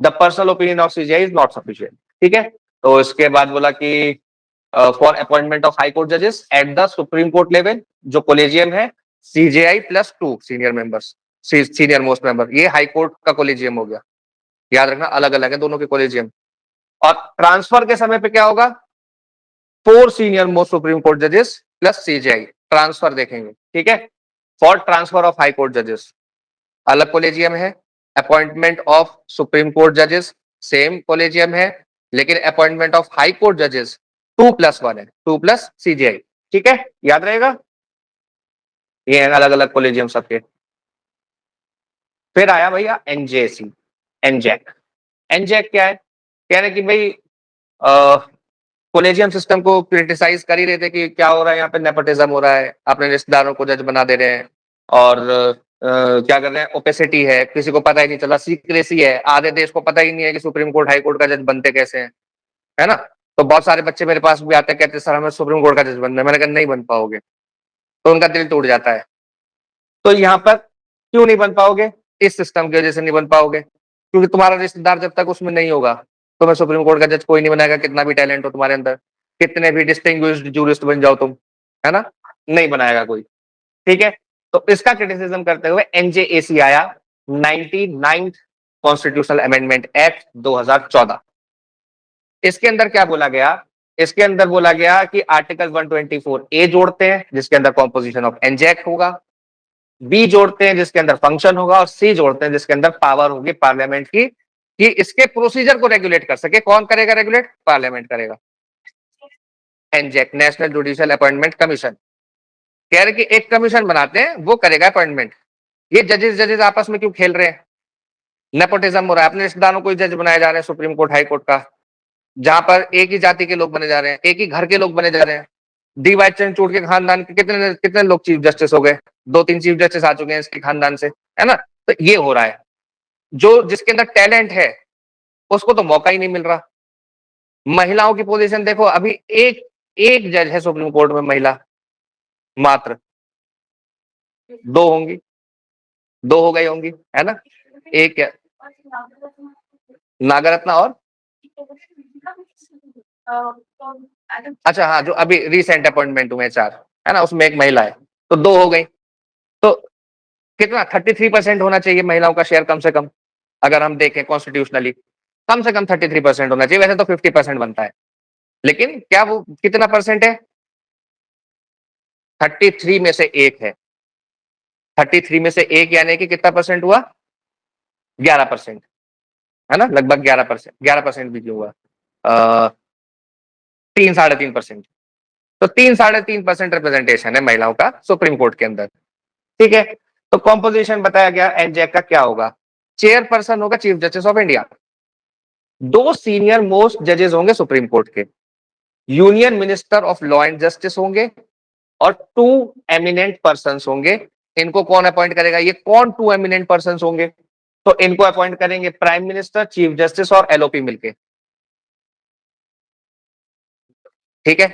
Speaker 1: The personal opinion of CJI is not sufficient. ठीक है, तो इसके बाद बोला कि for appointment of high court जजेस at the Supreme Court level, जो कोलेजियम है CJI plus 2 senior members, senior most member, ये हाई कोर्ट का कोलेजियम हो गया। याद रखना अलग अलग है दोनों के कोलेजियम। और ट्रांसफर के समय पे क्या होगा, 4 सीनियर मोस्ट सुप्रीम कोर्ट जजेस प्लस सीजेआई, ट्रांसफर देखेंगे। ठीक है, for transfer of high court जजेस अलग कोलेजियम है, अपॉइंटमेंट ऑफ सुप्रीम कोर्ट जजेस सेम कोलेजियम है, लेकिन अपॉइंटमेंट ऑफ हाई कोर्ट जजेस 2+1 है, 2 प्लस सीजीआई। ठीक है, याद रहेगा, ये अलग अलग कोलेजियम सबके। फिर आया भैया एनजेसी, एनजैक। एनजैक क्या है, कह रहे कि भाई कोलेजियम सिस्टम को क्रिटिसाइज कर ही रहे थे कि क्या हो रहा है यहाँ पे, नेपोटिज्म हो रहा है, अपने रिश्तेदारों को जज बना दे रहे हैं, और क्या कर रहे हैं, ओपेसिटी है, किसी को पता ही नहीं चला, सीक्रेसी है, आधे देश को पता ही नहीं है कि सुप्रीम कोर्ट हाई कोर्ट का जज बनते कैसे हैं, है ना। तो बहुत सारे बच्चे मेरे पास भी आते हैं, कहते सर हमें सुप्रीम कोर्ट का जज बनना है, मैंने कहा नहीं बन पाओगे, तो उनका दिल टूट जाता है। तो यहाँ पर क्यों नहीं बन पाओगे, इस सिस्टम की वजह से नहीं बन पाओगे, क्योंकि तुम्हारा रिश्तेदार जब तक उसमें नहीं होगा तो मैं सुप्रीम कोर्ट का जज कोई नहीं बनाएगा, कितना भी टैलेंट हो तुम्हारे अंदर, कितने भी डिस्टिंग्विश्ड जूरिस्ट बन जाओ तुम, है ना, नहीं बनाएगा कोई। ठीक है, तो इसका क्रिटिसिज्म करते हुए एनजेएसी आया, 99th कॉन्स्टिट्यूशनल अमेंडमेंट एक्ट 2014। इसके अंदर क्या बोला गया, इसके अंदर बोला गया कि आर्टिकल 124A जोड़ते हैं जिसके अंदर कॉम्पोजिशन ऑफ एनजैक होगा, बी जोड़ते हैं जिसके अंदर फंक्शन होगा, और सी जोड़ते हैं जिसके अंदर पावर होगी पार्लियामेंट की कि इसके प्रोसीजर को रेगुलेट कर सके। कौन करेगा रेगुलेट, पार्लियामेंट करेगा। एनजैक, नेशनल जुडिशियल अपॉइंटमेंट कमीशन, कह रहे कि एक कमीशन बनाते हैं वो करेगा अपॉइंटमेंट। ये जजेस जजेस आपस में क्यों खेल रहे हैं, नेपोटिज्म हो रहा है, अपने रिश्तेदारों को जज बनाए जा रहे हैं सुप्रीम कोर्ट हाई कोर्ट का, जहां पर एक ही जाति के लोग बने जा रहे हैं, एक ही घर के लोग बने जा रहे हैं। डी वाई चंद्रचूड़ के खानदान के कितने कितने लोग चीफ जस्टिस हो गए, 2-3 चीफ जस्टिस आ चुके हैं इसके खानदान से, है ना। तो ये हो रहा है, जो जिसके अंदर टैलेंट है उसको तो मौका ही नहीं मिल रहा। महिलाओं की पोजीशन देखो, अभी एक एक जज है सुप्रीम कोर्ट में महिला, मात्र 2 होंगी, 2 हो गई होंगी, है ना, एक नागरत्ना और अच्छा हाँ, जो अभी रिसेंट अपॉइंटमेंट हुए 4, है ना, उसमें एक महिला है, तो 2 हो गई। तो कितना 33% होना चाहिए महिलाओं का शेयर कम से कम, अगर हम देखें कॉन्स्टिट्यूशनली कम से कम 33% होना चाहिए, वैसे तो 50% बनता है, लेकिन क्या वो कितना परसेंट है, 33 में से एक है, 33 में से एक यानी कि कितना परसेंट हुआ, 11%, है ना, लगभग 11%, 11% भी क्यों हुआ, 3-3.5%। तो 3-3.5% रिप्रेजेंटेशन है महिलाओं का सुप्रीम कोर्ट के अंदर। ठीक है, तो कॉम्पोजिशन बताया गया एनजैक का क्या होगा, चेयरपर्सन होगा chief justice of India, 2 senior most जजेस होंगे सुप्रीम कोर्ट के, union minister of law and justice होंगे, और 2 एमिनेंट पर्सन होंगे। इनको कौन अपॉइंट करेगा, ये कौन 2 एमिनेंट पर्सन होंगे, तो इनको अपॉइंट करेंगे प्राइम मिनिस्टर, चीफ जस्टिस और एलओपी मिलके। ठीक है,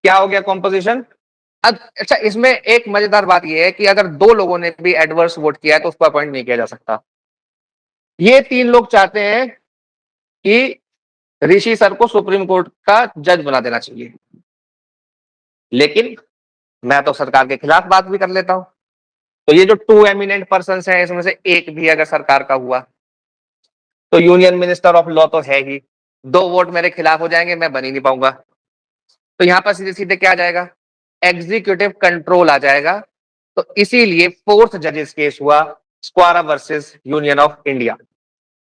Speaker 1: क्या हो गया कॉम्पोजिशन। अब अच्छा, इसमें एक मजेदार बात यह है कि अगर 2 लोगों ने भी एडवर्स वोट किया है तो उसको अपॉइंट नहीं किया जा सकता। ये 3 लोग चाहते हैं कि ऋषि सर को सुप्रीम कोर्ट का जज बना देना चाहिए, लेकिन मैं तो सरकार के खिलाफ बात भी कर लेता हूं, तो ये जो 2 एमिनेंट पर्सन हैं इसमें से एक भी अगर सरकार का हुआ तो यूनियन मिनिस्टर ऑफ लॉ तो है ही, 2 वोट मेरे खिलाफ हो जाएंगे, मैं बन ही नहीं पाऊंगा। तो यहां पर सीधे सीधे क्या आ जाएगा, एग्जीक्यूटिव कंट्रोल आ जाएगा। तो इसीलिए फोर्थ जजेस केस हुआ स्क्वारा वर्सेस यूनियन ऑफ इंडिया।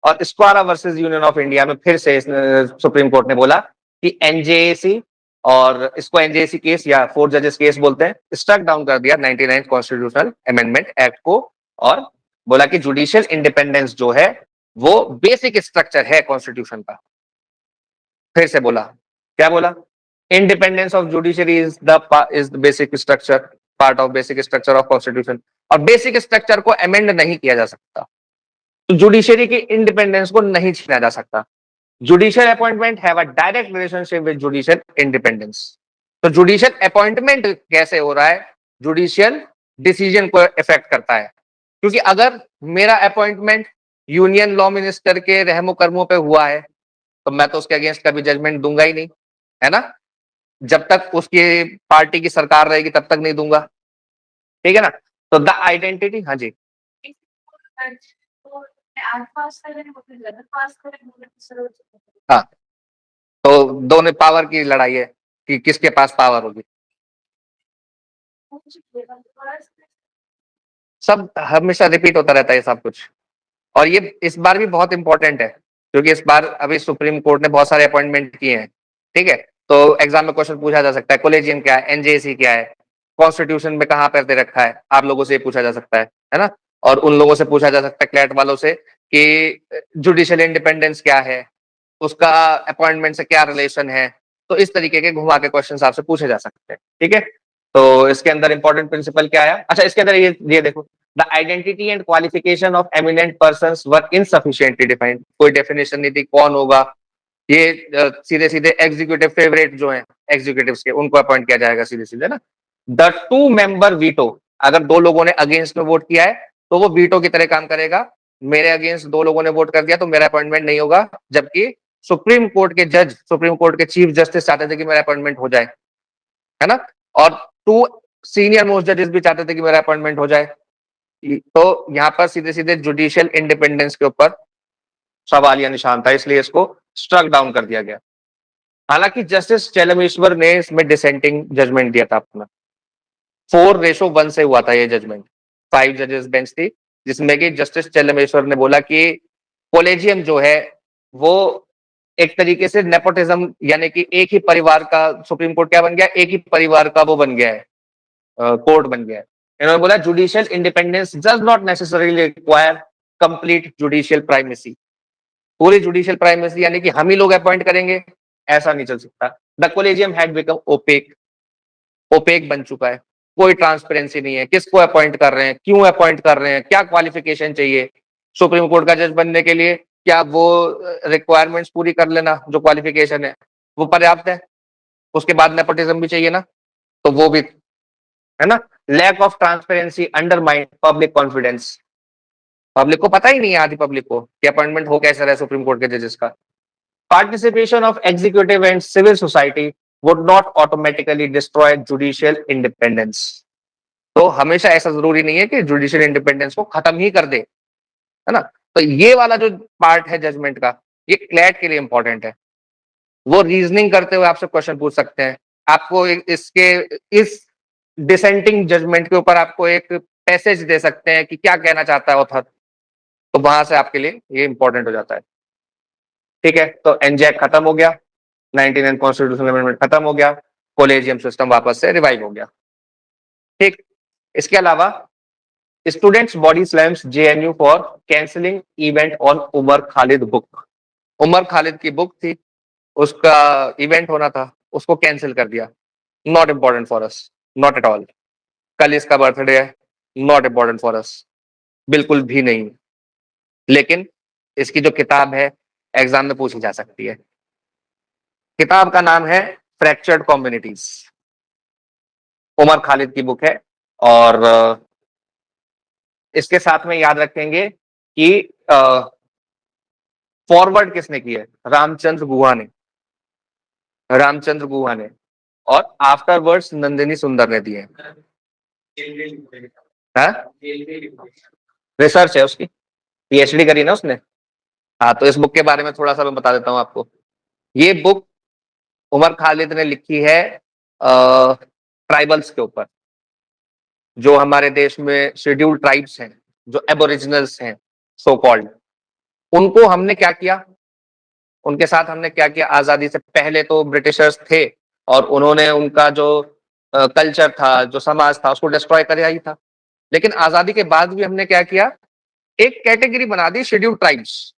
Speaker 1: और स्क्वारा वर्सेस यूनियन ऑफ इंडिया में फिर से सुप्रीम कोर्ट ने बोला कि एनजेएसी, और इसको एनजेएसी केस या फोर्थ जजेस केस बोलते हैं, स्ट्रक डाउन कर दिया 99 कॉन्स्टिट्यूशनल अमेंडमेंट एक्ट को, और बोला कि जुडिशियल इंडिपेंडेंस जो है वो बेसिक स्ट्रक्चर है कॉन्स्टिट्यूशन का। फिर से बोला, क्या बोला? Independence of judiciary is the basic structure, part of basic structure of constitution. और बेसिक स्ट्रक्चर को अमेंड नहीं किया जा सकता, तो जुडिशरी की इंडिपेंडेंस को नहीं छीना जा सकता। Judicial appointment have a direct relationship with judicial independence. तो जुडिशियल अपॉइंटमेंट कैसे हो रहा है? जुडिशियल डिसीजन को इफेक्ट करता है, क्योंकि अगर मेरा अपॉइंटमेंट यूनियन लॉ मिनिस्टर के रहमो कर्मों पे हुआ है तो मैं तो उसके अगेंस्ट कभी जजमेंट दूंगा ही नहीं, है ना? जब तक उसकी पार्टी की सरकार रहेगी तब तक नहीं दूंगा, ठीक है ना? तो द आइडेंटिटी, हाँ जी, हाँ, तो दोनों पावर की लड़ाई है कि किसके पास पावर होगी। सब हमेशा रिपीट होता रहता है सब कुछ, और ये इस बार भी बहुत इंपॉर्टेंट है, क्योंकि इस बार अभी सुप्रीम कोर्ट ने बहुत सारे अपॉइंटमेंट किए हैं, ठीक है? तो एग्जाम में क्वेश्चन पूछा जा सकता है, कोलेजियम क्या है, एनजेसी क्या है, कॉन्स्टिट्यूशन में कहाँ पर दे रखा है, आप लोगों से पूछा जा सकता है ना? और उन लोगों से पूछा जा सकता है, क्लैट वालों से, कि जुडिशियल इंडिपेंडेंस क्या है, उसका अपॉइंटमेंट से क्या रिलेशन है। तो इस तरीके के घुमा के क्वेश्चन आपसे पूछे जा सकते हैं, ठीक है? तो इसके अंदर इंपॉर्टेंट प्रिंसिपल क्या है? अच्छा, इसके अंदर ये देखो, the identity and qualification of eminent persons were insufficiently defined. कोई डेफिनेशन नहीं थी कौन होगा ये, सीधे सीधे एग्जीक्यूटिव फेवरेट जो है एग्जीक्यूटिव्स के, उनको अपॉइंट किया जाएगा सीधे सीधे ना। द टू मेंबर वीटो, अगर दो लोगों ने अगेंस्ट में वोट किया है तो वो वीटो की तरह काम करेगा। मेरे अगेंस्ट दो लोगों ने वोट कर दिया तो मेरा अपॉइंटमेंट नहीं होगा, जबकि सुप्रीम कोर्ट के जज, सुप्रीम कोर्ट के चीफ जस्टिस चाहते थे कि मेरा अपॉइंटमेंट हो जाए, है ना? और टू सीनियर मोस्ट जजेस भी चाहते थे कि मेरा अपॉइंटमेंट हो जाए। तो यहाँ पर सीधे सीधे जुडिशियल इंडिपेंडेंस के ऊपर सवालिया निशान था, इसलिए इसको स्ट्रक डाउन कर दिया गया। हालांकि जस्टिस चेलमेश्वर ने इसमें डिसेंटिंग जजमेंट दिया था अपना, 4:1 से हुआ था ये जजमेंट, 5 जजेस बेंच थी, जिसमें कि जस्टिस चेलमेश्वर ने बोला कि कॉलेजियम जो है वो एक तरीके से नेपोटिज्म, यानी कि एक ही परिवार का, सुप्रीम कोर्ट क्या बन गया, एक ही परिवार का वो बन गया है, कोर्ट बन गया है। इन्होंने बोला judicial independence does not necessarily require complete judicial primacy. पूरी जुडिशियल प्राइमेसी यानी कि हम ही लोग अपॉइंट करेंगे, ऐसा नहीं चल सकता। The collegium had become opaque, opaque बन चुका है, कोई ट्रांसपेरेंसी नहीं है, किसको अपॉइंट कर रहे हैं, क्यों अपॉइंट कर रहे हैं, क्या क्वालिफिकेशन चाहिए सुप्रीम कोर्ट का जज बनने के लिए, क्या वो रिक्वायरमेंट्स पूरी कर लेना जो क्वालिफिकेशन है वो पर्याप्त है? उसके बाद नेपोटिज्म भी चाहिए ना, तो वो भी, है ना? Lack of transparency undermine public confidence. Public को पता ही नहीं है, आधी पब्लिक को, कि अपॉइंटमेंट हो कैसे रहा सुप्रीम कोर्ट के जजेस का। Participation of executive and civil society would not automatically destroy judicial independence. तो हमेशा ऐसा जरूरी नहीं है कि जुडिशियल इंडिपेंडेंस को खत्म ही कर दे, है ना? तो ये वाला जो पार्ट है जजमेंट का, ये क्लैट के लिए इंपॉर्टेंट है। वो रीजनिंग करते हुए आपसे क्वेश्चन पूछ सकते हैं, आपको इसके इस डिसेंटिंग जजमेंट के ऊपर आपको एक पैसेज दे सकते हैं कि क्या कहना चाहता है ऑथर, तो वहां से आपके लिए ये इंपॉर्टेंट हो जाता है, ठीक है? तो एनजैक खत्म हो गया, 99 कॉन्स्टिट्यूशनल अमेंडमेंट खत्म हो गया, कॉलेजियम सिस्टम वापस से रिवाइव हो गया, ठीक। इसके अलावा students body slams JNU for cancelling event on Umar Khalid book. Umar Khalid की बुक थी, उसका इवेंट होना था, उसको कैंसिल कर दिया। Not important for us, not at all. कल इसका बर्थडे है, नॉट इंपॉर्टेंट फॉर अस, बिल्कुल भी नहीं। लेकिन इसकी जो किताब है एग्जाम में पूछी जा सकती है। किताब का नाम है फ्रैक्चर्ड कम्युनिटीज, उमर खालिद की बुक है। और इसके साथ में याद रखेंगे कि फॉरवर्ड किसने की है? रामचंद्र गुहा ने, रामचंद्र गुहा ने, और आफ्टरवर्ड्स नंदिनी सुंदर ने दिए। रिसर्च है उसकी, पीएचडी करी ना उसने। हाँ, तो इस बुक के बारे में थोड़ा सा मैं बता देता हूँ आपको। ये बुक उमर खालिद ने लिखी है ट्राइबल्स के ऊपर, जो हमारे देश में शेड्यूल्ड ट्राइब्स हैं, जो एबोरिजिनल्स हैं सो कॉल्ड, उनको हमने क्या किया, उनके साथ हमने क्या किया? आजादी से पहले तो ब्रिटिशर्स थे और उन्होंने उनका जो कल्चर था, जो समाज था, उसको डिस्ट्रॉय कर ही था। लेकिन आजादी के बाद भी हमने क्या किया? एक कैटेगरी बना दी, शेड्यूल्ड ट्राइब्स,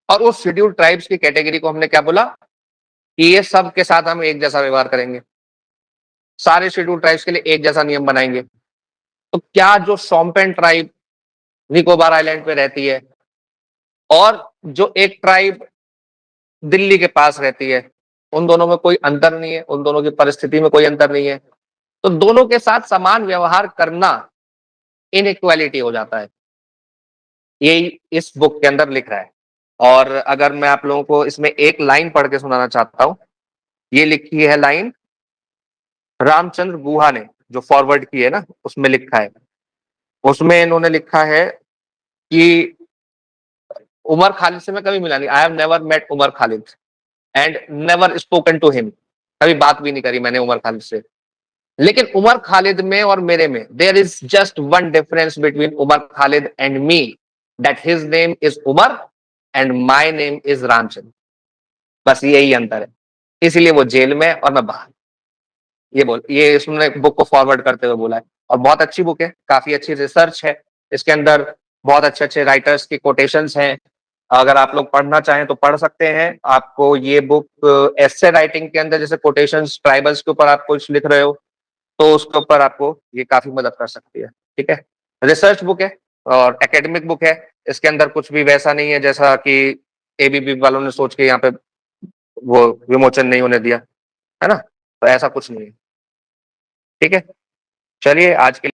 Speaker 1: और उस शेड्यूल्ड ट्राइब्स की कैटेगरी को हमने क्या बोला कि ये सब के साथ हम एक जैसा व्यवहार करेंगे, सारे शेड्यूल्ड ट्राइब्स के लिए एक जैसा नियम बनाएंगे। तो क्या जो शोम्पेन ट्राइब निकोबार आइलैंड पे रहती है और जो एक ट्राइब दिल्ली के पास रहती है, उन दोनों में कोई अंतर नहीं है, उन दोनों की परिस्थिति में कोई अंतर नहीं है, तो दोनों के साथ समान व्यवहार करना इनइक्वालिटी हो जाता है। यही इस बुक के अंदर लिख रहा है। और अगर मैं आप लोगों को इसमें एक लाइन पढ़ के सुनाना चाहता हूं, ये लिखी है लाइन रामचंद्र गुहा ने, जो फॉरवर्ड की है ना, उसमें लिखा है, उसमें इन्होंने लिखा है कि उमर खालिद से मैं कभी मिला नहीं, I have never met Umar Khalid and never spoken to him, कभी बात भी नहीं करी मैंने उमर खालिद से। लेकिन उमर खालिद में और मेरे में there is just one difference between Umar Khalid and me, that his name is Umar and my name is Ramchandra. बस यही अंतर है, इसीलिए वो जेल में और मैं बाहर। ये इसने बुक को फॉरवर्ड करते हुए बोला है, और बहुत अच्छी बुक है, काफी अच्छी रिसर्च है इसके अंदर, बहुत अच्छे अच्छे राइटर्स की कोटेशंस हैं। अगर आप लोग पढ़ना चाहें तो पढ़ सकते हैं। आपको ये बुक एस्से राइटिंग के अंदर जैसे कोटेशंस ट्राइबल्स के ऊपर आप कुछ लिख रहे हो, तो उसके ऊपर आपको ये काफी मदद कर सकती है। ठीक है, रिसर्च बुक है और एकेडमिक बुक है, इसके अंदर कुछ भी वैसा नहीं है जैसा कि एबीवी वालों ने सोच के यहाँ पे वो विमोचन नहीं होने दिया है ना, तो ऐसा कुछ नहीं है। ठीक है, चलिए आज के